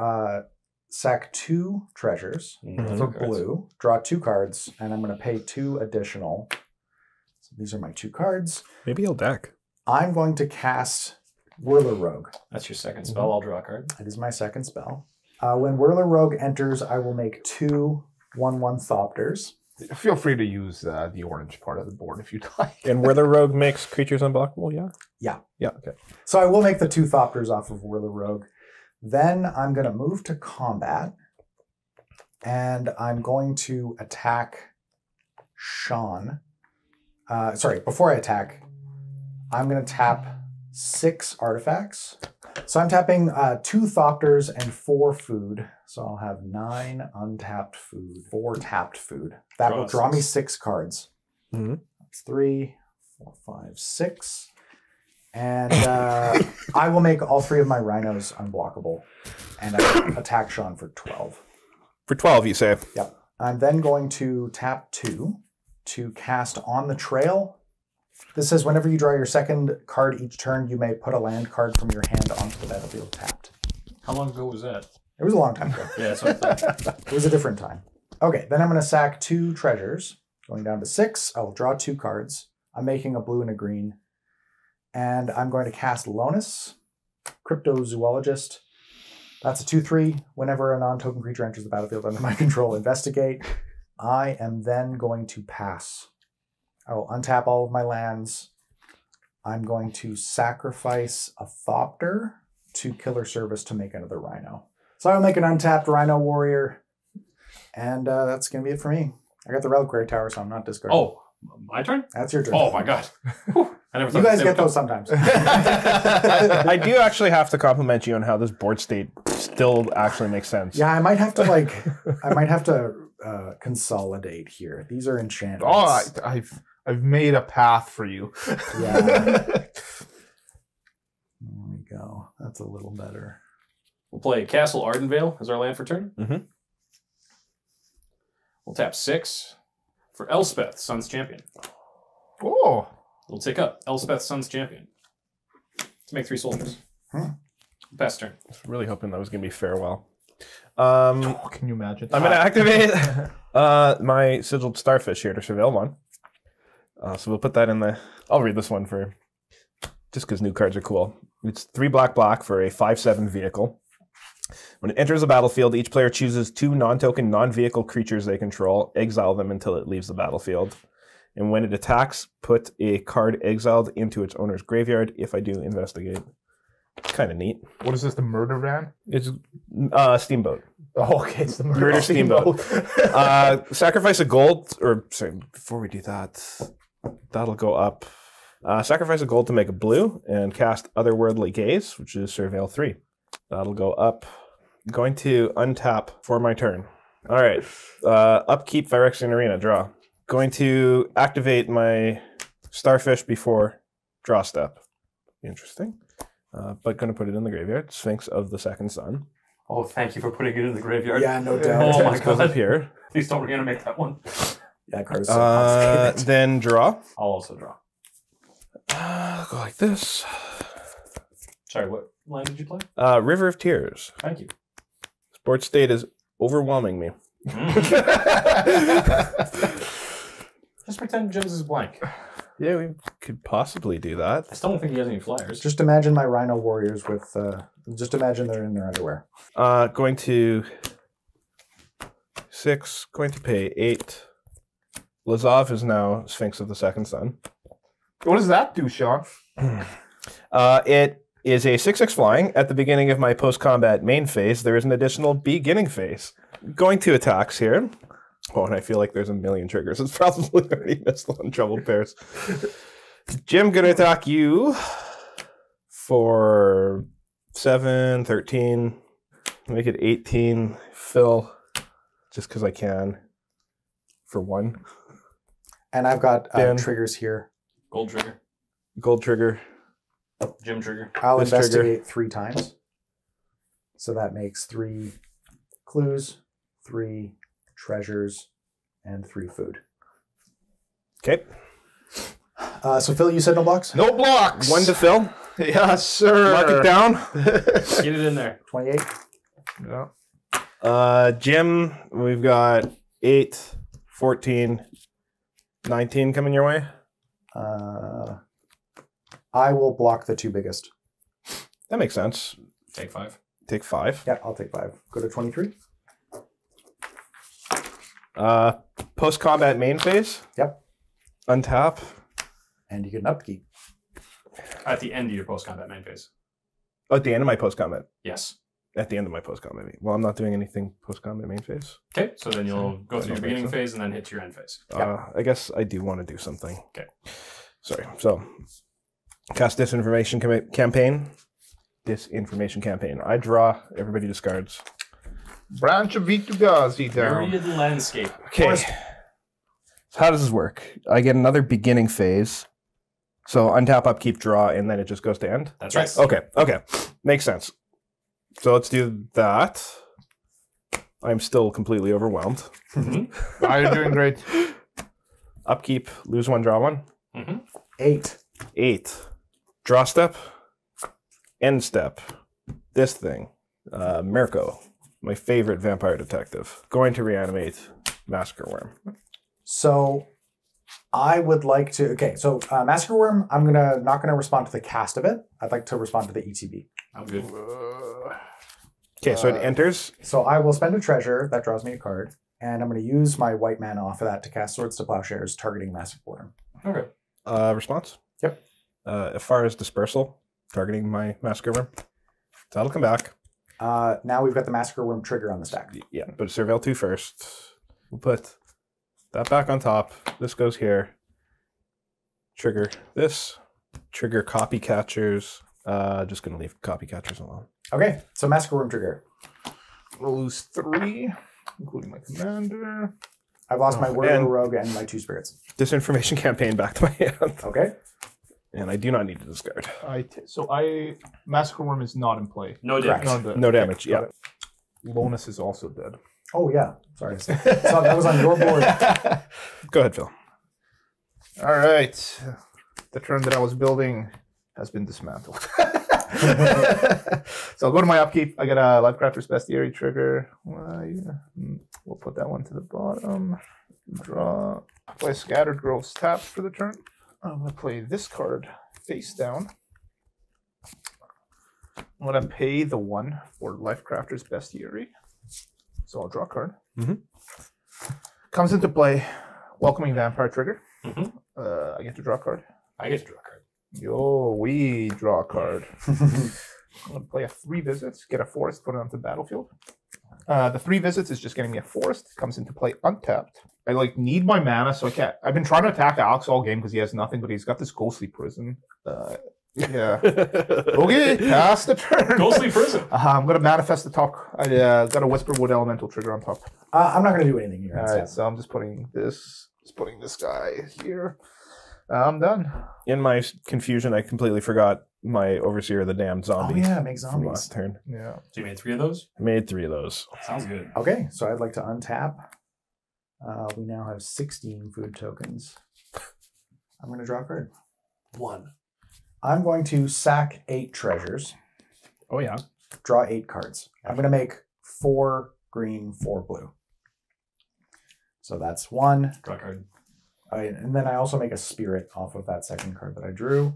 sack 2 treasures for blue, draw 2 cards, and I'm going to pay 2 additional. So these are my 2 cards. Maybe he'll deck. I'm going to cast Whirler Rogue. That's your second spell. I'll draw a card. That is my second spell. When Whirler Rogue enters, I will make 2 1/1 Thopters. Feel free to use the orange part of the board if you'd like. And where the rogue makes creatures unblockable, yeah? Yeah. Yeah, okay. So I will make the 2 Thopters off of Whirler Rogue. Then I'm going to move to combat, and I'm going to attack Sean. Before I attack, I'm going to tap 6 artifacts. So I'm tapping 2 Thopters and 4 food. So I'll have 9 untapped food, 4 tapped food. That will draw me 6 cards. That's 3, 4, 5, 6. And I will make all 3 of my rhinos unblockable and attack Sean for 12. For 12, you say? Yep. I'm then going to tap 2 to cast On the Trail. This says whenever you draw your second card each turn, you may put a land card from your hand onto the battlefield tapped. How long ago was that? It was a long time ago. Yeah, that's what I thought. It was a different time. Okay, then I'm going to sack 2 treasures. Going down to 6, I will draw 2 cards. I'm making a blue and a green. And I'm going to cast Lonus, Cryptozoologist. That's a 2/3. Whenever a non-token creature enters the battlefield under my control, investigate. I am then going to pass. I will untap all of my lands. I'm going to sacrifice a Thopter to Killer Service to make another Rhino. So I will make an untapped Rhino Warrior. And that's going to be it for me. I got the Reliquary Tower, so I'm not discarding. Oh, my turn? That's your turn. Oh, my God. Whew. I never thought You guys get those sometimes. I do actually have to compliment you on how this board state still actually makes sense. Yeah, I might have to consolidate here. These are enchantments. Oh, I've made a path for you. Yeah. There we go. That's a little better. We'll play Castle Ardenvale as our land for turn. We'll tap 6 for Elspeth, Sun's Champion. Oh. We'll take up Elspeth, Sun's Champion to make 3 soldiers. Pass turn. I was really hoping that was going to be farewell. Can you imagine? I'm going to activate my Sigiled Starfish here to surveil 1. So we'll put that in the... I'll read this one for... Just because new cards are cool. It's 3 black for a 5/7 vehicle. When it enters the battlefield, each player chooses 2 non-token, non-vehicle creatures they control, exile them until it leaves the battlefield. And when it attacks, put a card exiled into its owner's graveyard. If I do, investigate. It's kind of neat. What is this, the murder van? It's Steamboat. Oh, okay, it's the Murder Steamboat. Sacrifice a gold, or sorry, before we do that, that'll go up. Sacrifice a gold to make a blue and cast Otherworldly Gaze, which is Surveil 3. That'll go up. Going to untap for my turn. All right. Upkeep Phyrexian Arena, draw. Going to activate my Starfish before draw step. Interesting. But going to put it in the graveyard. Sphinx of the Second Sun. Oh, thank you for putting it in the graveyard. Yeah, no doubt. Oh my Goes up God. here. Please don't reanimate that one. That card is so complicated. Then draw. I'll also draw. Go like this. Sorry, what line did you play? River of Tears. Thank you. Sports state is overwhelming me. Just pretend Jim's is blank. Yeah, we could possibly do that. I still don't think he has any flyers. Just imagine my Rhino Warriors with, just imagine they're in their underwear. Going to 6, going to pay 8, Lazov is now Sphinx of the Second Sun. What does that do, Sean? It is a 6/6 flying. At the beginning of my post-combat main phase, there is an additional beginning phase. Going to attacks here. Oh, and I feel like there's a million triggers. It's probably already missed on Troubled Pairs. Jim, gonna attack you for 7, 13. Make it 18. Phil, just because I can, for 1. And I've got Dan. triggers here. Gold trigger. Gold trigger. Gym trigger. I'll This investigate 3 times. So that makes 3 clues, 3 treasures, and 3 food. Okay. So Phil, you said no blocks? No blocks. 1 to Phil. Yes, sir. Mark it down. Get it in there. 28. Yeah. Jim, we've got 8, 14, 19 coming your way. I will block the 2 biggest. That makes sense. Take 5. Take 5. Yeah, I'll take 5. Go to 23. Post-combat main phase. Yep. Untap. And you get an upkeep. At the end of your post-combat main phase. Oh, at the end of my post-combat. Yes. At the end of my post-combat main. Well, I'm not doing anything post-combat main phase. Okay, so then you'll go through I don't your think beginning so. phase and then hit your end phase. I guess I do want to do something. Okay. Sorry. So, cast disinformation campaign. Disinformation campaign. I draw. Everybody discards. Branch of Vitugazi down. Myriad landscape. Okay. So how does this work? I get another beginning phase. So untap, upkeep, draw, and then it just goes to end? That's right. Okay. Makes sense. So let's do that. I'm still completely overwhelmed. You're doing great. Upkeep, lose 1, draw 1. 8. 8. Draw step. End step. This thing. Mirko. My favorite vampire detective. Going to reanimate Massacre Worm. So I would like to. Okay, so Massacre Worm, I'm not gonna respond to the cast of it. I'd like to respond to the ETB. I'm good. Okay, so it enters. So I will spend a treasure that draws me a card, and I'm going to use my white mana off of that to cast Swords to Plowshares, targeting Massacre Worm. Okay. Response? Yep. As far as dispersal, targeting my Massacre Worm. That'll come back. Now we've got the Massacre Worm trigger on the stack. Yeah, but Surveil 2 first. We'll put that back on top. This goes here. Trigger this. Trigger copy catchers. Just going to leave copy catchers alone. Okay, so Massacre Worm trigger. We'll lose 3, including my commander. I've lost my and- Warrior Rogue and my 2 spirits. Disinformation campaign back to my hand. Okay. And I do not need to discard. Massacre Worm is not in play. No Correct. damage. No damage, yeah. Lonus is also dead. Oh, yeah. Sorry. So that was on your board. Go ahead, Phil. All right. The turn that I was building has been dismantled. So I'll go to my upkeep. I get a Lifecrafter's Bestiary trigger. We'll put that one to the bottom. Draw. Play Scattered Groves tapped for the turn. I'm going to play this card face down. I'm going to pay the 1 for Lifecrafter's Bestiary. So I'll draw a card. Comes into play. Welcoming Vampire trigger. I get to draw a card. I get to draw a card. Yo, we draw a card. I'm going to play a 3 visits, get a forest, put it onto the battlefield. The 3 visits is just getting me a forest. Comes into play untapped. I need my mana, so I can't. I've been trying to attack Alex all game because he has nothing, but he's got this ghostly prison. Yeah. Okay, pass the turn. Ghostly prison. I'm going to manifest the top. I got a Whisperwood Elemental trigger on top. I'm not going to do anything here. All right, so I'm just putting this guy here. I'm done. In my confusion, I completely forgot my Overseer of the Damned Oh, Zombie yeah, make from zombies. last turn. Yeah. So you made 3 of those? I made 3 of those. Sounds good. Okay, so I'd like to untap. We now have 16 food tokens. I'm going to draw a card. 1. I'm going to sack 8 treasures, Oh, yeah. draw 8 cards. I'm going to make 4 green, 4 blue. So that's 1. Draw a card. And then I also make a spirit off of that second card that I drew.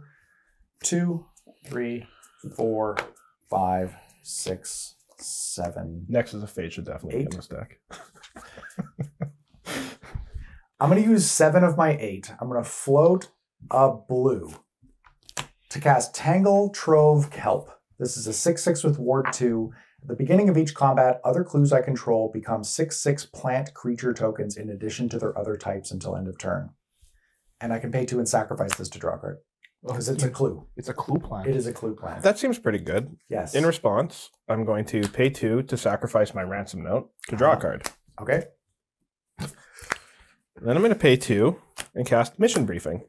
2, 3, 4, 5, 6, 7. Next is a Fate should definitely be 8. in this deck. I'm going to use 7 of my 8. I'm going to float a blue to cast Tangle Trove Kelp. This is a 6/6 with Ward 2. At the beginning of each combat, other clues I control become 6/6 plant creature tokens in addition to their other types until end of turn. And I can pay 2 and sacrifice this to draw a card. Because it's a clue. It's a clue plant. It is a clue plant. That seems pretty good. Yes. In response, I'm going to pay 2 to sacrifice my ransom note to draw a card. Okay. Then I'm going to pay 2 and cast Mission Briefing.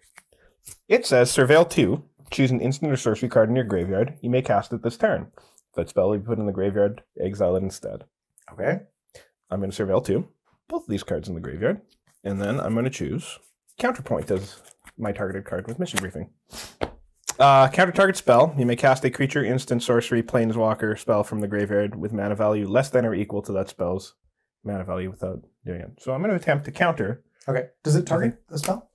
It says, Surveil 2. Choose an instant or sorcery card in your graveyard. You may cast it this turn. If that spell will be put in the graveyard, exile it instead. Okay. I'm going to Surveil 2. Both of these cards in the graveyard. And then I'm going to choose Counterpoint as my targeted card with Mission Briefing. Counter target spell. You may cast a creature, instant, sorcery, planeswalker spell from the graveyard with mana value less than or equal to that spell's mana value without doing it. So I'm going to attempt to counter. Okay. Does it target the spell?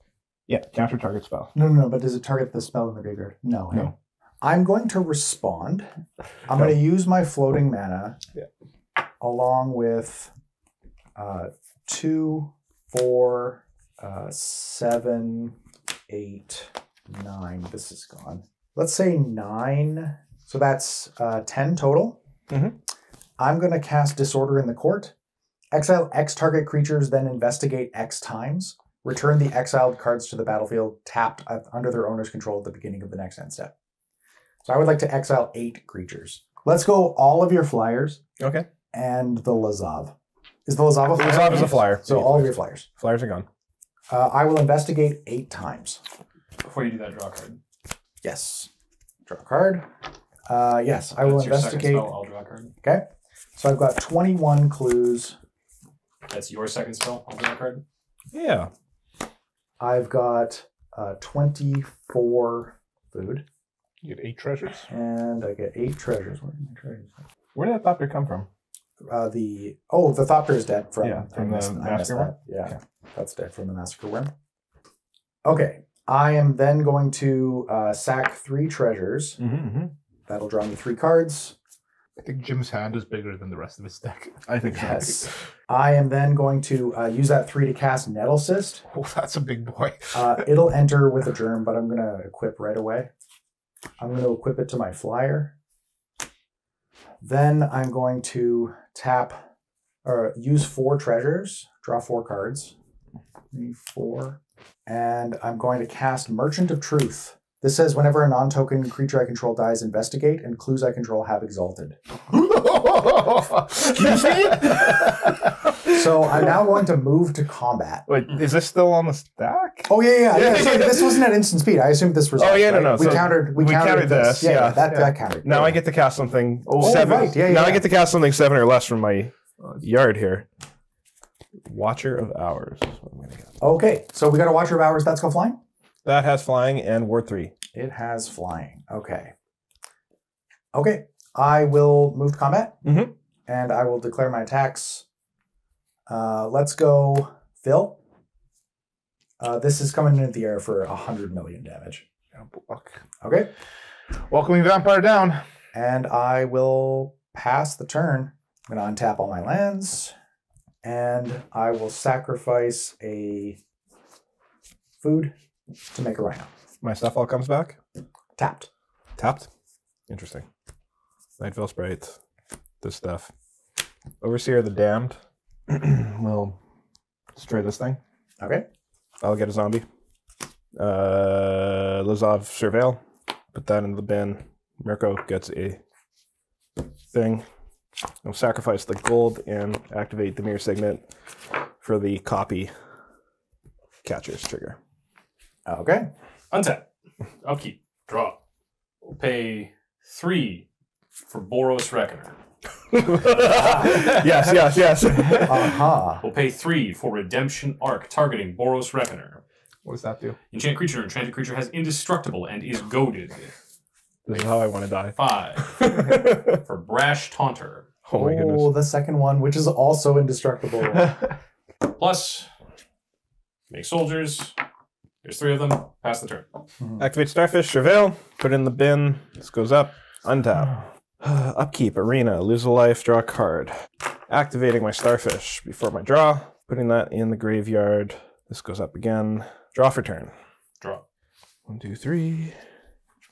Yeah, counter target spell. No, but does it target the spell in the graveyard? No. No. I'm going to respond. I'm going to use my floating mana along with 2, 4, 7, 8, 9. This is gone. Let's say 9. So that's 10 total. Mm-hmm. I'm going to cast Disorder in the Court. Exile X target creatures, then investigate X times. Return the exiled cards to the battlefield tapped under their owner's control at the beginning of the next end step. So I would like to exile 8 creatures. Let's go all of your flyers. Okay. And the Lazav. Is the Lazav a flyer? The Lazav is a flyer. So all of your flyers. Flyers are gone. I will investigate 8 times. Before you do that, draw a card. Yes. Draw a card. Yes, I will That's your second investigate. spell, I'll draw a card. Okay. So I've got 21 clues. That's your second spell, I'll draw a card. Yeah. I've got 24 food. You get 8 treasures. And I get 8 treasures. Where are my treasures? Where did that Thopter come from? The Thopter is dead from, from the Massacre Worm? Yeah, Okay. That's dead from the Massacre Worm. Okay, I am then going to sack 3 treasures. Mm-hmm. That'll draw me 3 cards. I think Jim's hand is bigger than the rest of his deck. I think so. Yes. I am then going to use that 3 to cast Nettle Cyst. Oh, that's a big boy. It'll enter with a germ, but I'm going to equip right away. I'm going to equip it to my flyer. Then I'm going to tap or use 4 treasures, draw 4 cards. 3, 4. And I'm going to cast Merchant of Truth. This says whenever a non-token creature I control dies, investigate, and clues I control have exalted. Excuse me? So I'm now going to move to combat. Wait, is this still on the stack? Oh yeah. Sorry, this wasn't at instant speed. I assumed this was. Oh yeah, right? no. We So countered. we countered this. Yeah. That counted. Now I get to cast something Oh, 7. right. Yeah, now yeah. I get to cast something 7 or less from my yard here. Watcher of Hours. Is what I'm gonna get. Okay, so we got a Watcher of Hours. That's go flying. That has flying and Ward 3. It has flying. Okay. I will move to combat. Mm-hmm. And I will declare my attacks. Let's go, Phil. This is coming in the air for 100 million damage. Okay. Welcoming Vampire down. And I will pass the turn. I'm going to untap all my lands. And I will sacrifice a food to make a rhino. My stuff all comes back. Tapped. Tapped. Interesting. Nightville Sprite. This stuff. Overseer of the Damned will destroy this thing. Okay. I'll get a zombie. Lazav Surveil. Put that in the bin. Mirko gets a thing. I'll sacrifice the gold and activate the Mirror Signet for the copy catcher's trigger. Okay. Untap. Upkeep. Draw. We'll pay 3 for Boros Reckoner. Yes. Aha. We'll pay 3 for Redemption Arc targeting Boros Reckoner. What does that do? Enchanted creature has indestructible and is goaded. This is how I want to die. 5 for Brash Taunter. Oh my goodness. The second one, which is also indestructible. Plus, make soldiers. There's 3 of them. Pass the turn. Activate Starfish, Surveil, put it in the bin. This goes up. Untap. Upkeep, Arena, lose a life, draw a card. Activating my Starfish before my draw, putting that in the graveyard. This goes up again. Draw for turn. Draw. 1, 2, 3,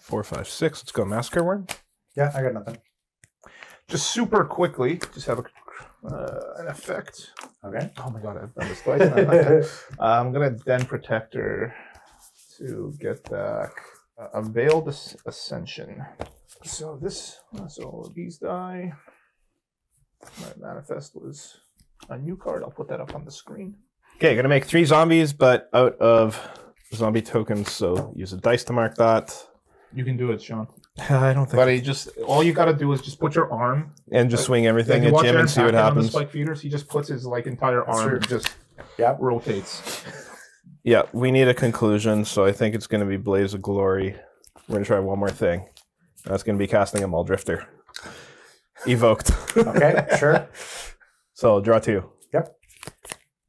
4, 5, 6. Let's go Massacre Worm. Yeah, I got nothing. Just super quickly, just have an effect. Okay. Oh my god, I've done this twice. I'm gonna Den Protector to get back a Veiled Ascension. So these die. My manifest was a new card. I'll put that up on the screen. Okay, gonna make 3 zombies, but out of zombie tokens, so use a dice to mark that. You can do it, Sean. I don't think. But all you gotta do is just put your arm And just swing everything like, at Jim and see what on the happens. spike feeders. He just puts his entire arm and just rotates. Yeah, we need a conclusion, so I think it's gonna be Blaze of Glory. We're gonna try one more thing. That's gonna be casting a Muldrifter. Evoked. Okay, sure. So draw 2. Yep.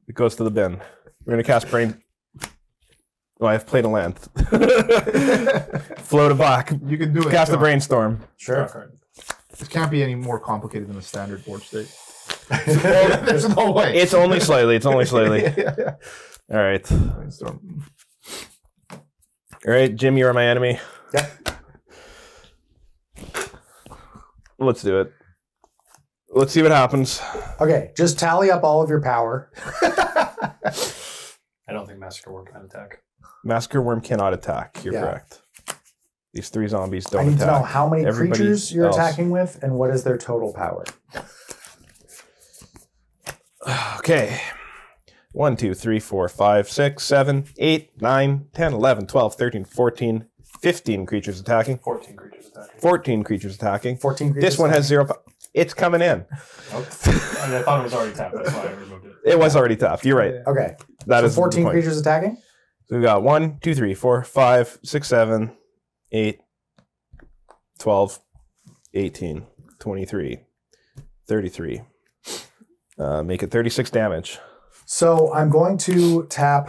It goes to the bin. We're gonna cast Brain. Oh, I've played a land. Float it back. You can do it. Cast a Sean. Brainstorm. Sure. This can't be any more complicated than a standard board state. There's no way. It's only slightly. It's only slightly. Yeah. All right. Brainstorm. All right, Jim, you are my enemy. Yeah. Let's do it. Let's see what happens. Okay, just tally up all of your power. I don't think Massacre Worm can attack. Massacre Worm cannot attack. You're Yeah. correct. These 3 zombies don't I need attack. to know how many Everybody creatures you're else. attacking with and what is their total power. Okay. 1, 2, 3, 4, 5, 6, 7, 8, 9, 10, 11, 12, 13, 14, 15 creatures attacking. 14 creatures attacking. 14 creatures attacking. 14 creatures. This one has 0. It's coming in. Oh. I mean, I thought it was already tapped. That's why I removed it. It was already tapped. You're right. Okay. That So is 14 the point. creatures attacking? So we've got 1, 2, 3, 4, 5, 6, 7, 8, 12, 18, 23, 33. Make it 36 damage. So I'm going to tap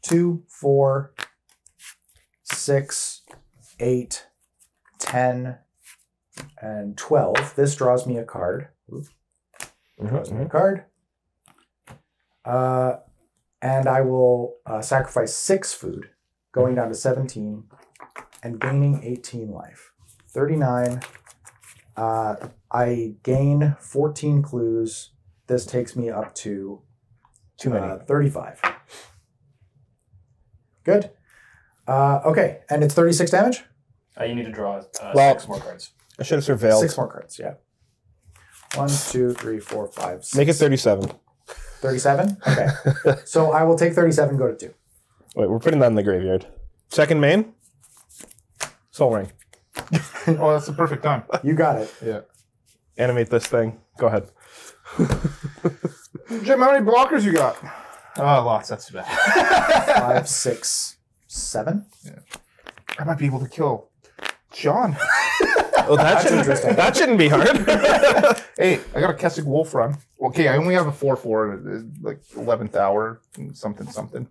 2, 4, 6, 8, 10, and 12. This draws me a card. Draws me a card. And I will sacrifice 6 food, going down to 17, and gaining 18 life. 39. I gain 14 clues. This takes me up to Too many. 35. Good. Okay, and it's 36 damage? You need to draw Well- 6 more cards. I should have surveilled. 6 more cards, yeah. 1, 2, 3, 4, 5, 6. Make it 37. 37? Okay. So I will take 37, go to 2. Wait, we're putting that in the graveyard. Second main? Soul Ring. Oh, that's the perfect time. You got it. Yeah. Animate this thing. Go ahead. Jim, how many blockers you got? Oh, lots. That's too bad. 5, 6, 7. I might be able to kill John. Oh, That's interesting. That shouldn't be hard. Hey, I got a Kessig Wolf run. Okay, I only have a 4/4, like 11th hour, something.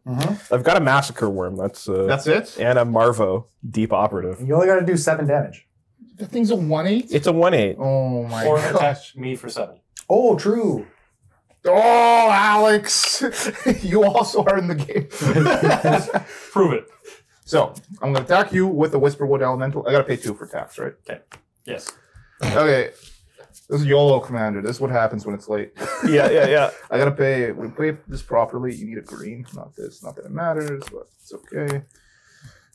I've got a Massacre Worm. That's it? and a Marvo Deep Operative. You only got to do 7 damage. That thing's a 1/8? It's a 1/8. Oh my Or god. attach me for 7. Oh, true. Oh, Alex! You also are in the game. Prove it. So, I'm going to attack you with a Whisperwood Elemental. I got to pay 2 for tax, right? Okay. Yes. Okay. This is YOLO, Commander. This is what happens when it's late. Yeah. I got to pay. We play this properly. You need a green. Not this. Not that it matters, but it's okay.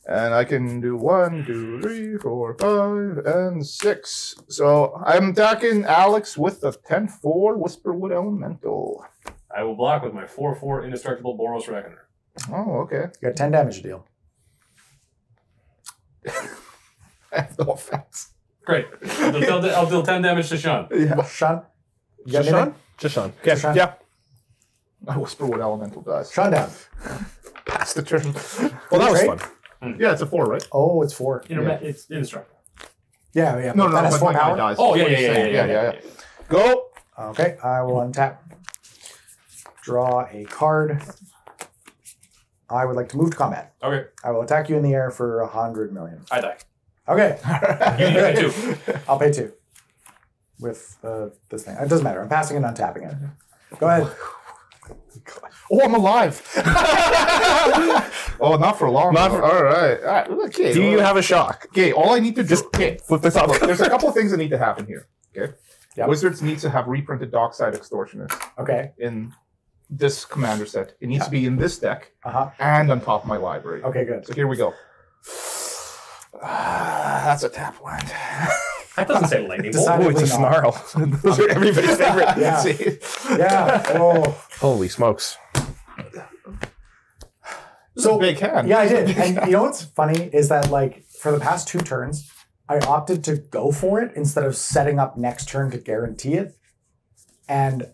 And I can do 1, 2, 3, 4, 5, and 6. So I'm attacking Alex with a 10/4 Whisperwood Elemental. I will block with my 4/4 Indestructible Boros Reckoner. Oh, okay. You got 10 damage to deal. I have no offense. Great. I'll deal 10 damage to Sean. Yeah. Sean? You got Just Sean? anything? Just Sean. Okay. Just Sean? Yeah. My Whisperwood Elemental dies. Sean down. Pass the turn. Well, that was Great. fun. Yeah, it's a 4, right? Oh, it's 4. It's indestructible. Yeah. No, That has but 4 my guy power? dies. Oh, That's what yeah. he's saying. Yeah. Go. Okay, I will untap. Draw a card. I would like to move to combat. Okay. I will attack you in the air for 100 million. I die. Okay, You need to pay 2. I'll pay 2 with this thing. It doesn't matter. I'm passing and untapping it. Go ahead. Oh, I'm alive. Oh, not for long. Not for- all right. Okay. Do you have a shock? Okay, all I need to do... Just Okay, flip this off. look, there's a couple of things that need to happen here. Okay? Yep. Wizards needs to have reprinted Dockside Extortionist Okay. in this commander set. It needs to be in this deck and on top of my library. Okay, good. So here we go. That's a tap land. That doesn't say lightning bolt. Decided- Oh, it's a Decidedly snarl. Those are everybody's favorite. Yeah. See? Yeah. Oh. Holy smokes. So Big hand. Yeah, I did. And you know what's funny is that like for the past 2 turns, I opted to go for it instead of setting up next turn to guarantee it. And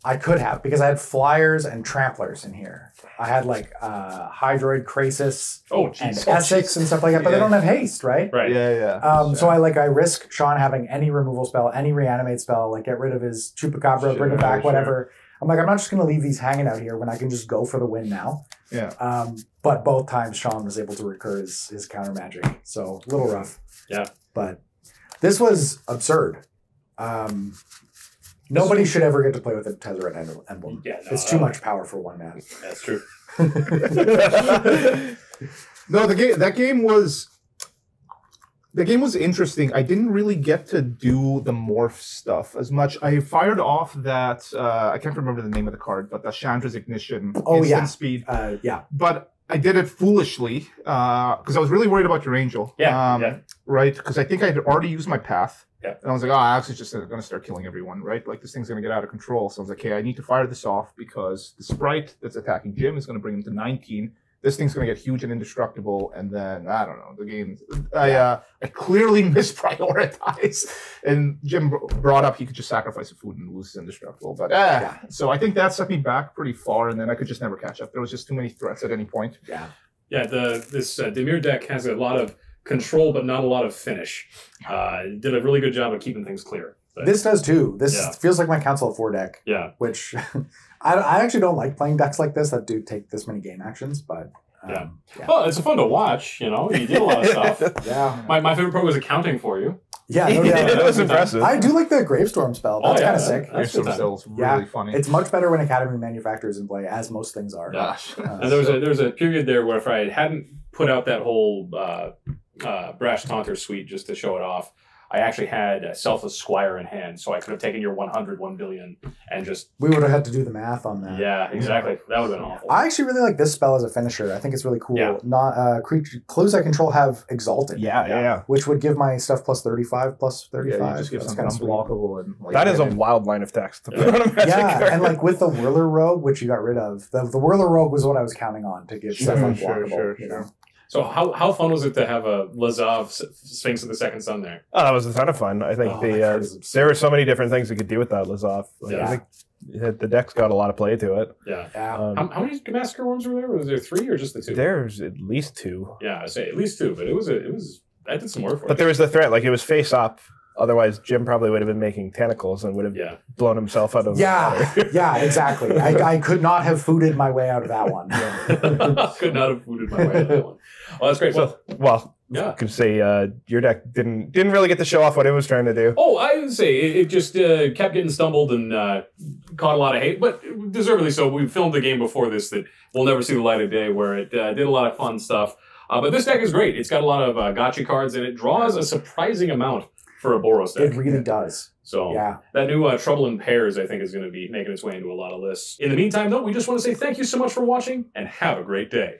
I could have because I had flyers and tramplers in here. I had like Hydroid, Krasis, Oh, and jeez. Essex and stuff like that, but they don't have haste, right? Right. Yeah. So I risk Sean having any removal spell, any reanimate spell, like get rid of his Chupacabra, bring it back, whatever. I'm like, I'm not just going to leave these hanging out here when I can just go for the win now. Yeah. But both times Sean was able to recur his counter magic. So a little rough. Yeah. But this was absurd. Nobody should ever get to play with a Tezzeret emblem. Yeah, no, it's too much power for one man. That's true. No, that game was interesting. I didn't really get to do the morph stuff as much. I fired off that I can't remember the name of the card, but the Chandra's Ignition instant speed. Yeah. But I did it foolishly because I was really worried about your angel. Yeah. Right? Because I think I had already used my path. Yeah. And I was like, Alex is just going to start killing everyone, right? Like, this thing's going to get out of control. So I was like, okay, I need to fire this off because the sprite that's attacking Jim is going to bring him to 19. This thing's going to get huge and indestructible. And then, I don't know, the game... I clearly misprioritized. And Jim brought up he could just sacrifice a food and lose his indestructible. But, So I think that set me back pretty far, and then I could just never catch up. There was just too many threats at any point. Yeah. Yeah, this Dimir deck has a lot of control, but not a lot of finish. Did a really good job of keeping things clear. But, This does too. This feels like my Council of 4 deck. Yeah. Which I actually don't like playing decks like this that do take this many game actions, but Yeah. Well, it's fun to watch, you know. You did a lot of stuff. yeah. My favorite part was accounting for you. Yeah, no doubt. It was impressive. I do like the Gravestorm spell. That's kind of sick. That's Gravestorm good spell's really funny. It's much better when Academy Manufacturers in play, as most things are. Gosh. And there was a period there where if I hadn't put out that whole Brash Taunter suite just to show it off, I actually had a Selfless Squire in hand, so I could have taken your 100, 1 billion, and just... We would have had to do the math on that. Yeah, exactly. That would have been awful. I actually really like this spell as a finisher. I think it's really cool. Yeah. Not clues I control have Exalted. Yeah. Which would give my stuff plus 35, plus 35. Yeah, you just give That's something kinda sweet. unblockable. And, like, That is a wild line of text to put on a magic Yeah, card. and like with the Whirler Rogue, which you got rid of, the Whirler Rogue was what I was counting on to give stuff unblockable. You know? So how fun was it to have a Lazav Sphinx of the Second Sun there? Oh, that was a ton of fun. I think that card is absurd. there were so many different things you could do with that Lazav. Like, Yeah. I think the deck's got a lot of play to it. Yeah. Yeah. How many Massacre Worms were there? Was there 3 or just the 2? There's at least 2. Yeah, I say at least 2, but it was I did some work for But it. there was the threat, like it was face up. Otherwise, Jim probably would have been making tentacles and would have blown himself out of Yeah, yeah, exactly. I could not have fooded my way out of that one. Could not have fooded my way out of that one. Well, that's great. Well, Yeah. I could say your deck didn't really get to show off what it was trying to do. Oh, I would say it just kept getting stumbled and caught a lot of hate, but deservedly so. We filmed a game before this that will never see the light of day where it did a lot of fun stuff. But this deck is great. It's got a lot of gotcha cards and it draws a surprising amount for a Boros deck. It really does. So Yeah. that new Trouble in Pairs, I think, is going to be making its way into a lot of lists. In the meantime, though, we just want to say thank you so much for watching and have a great day.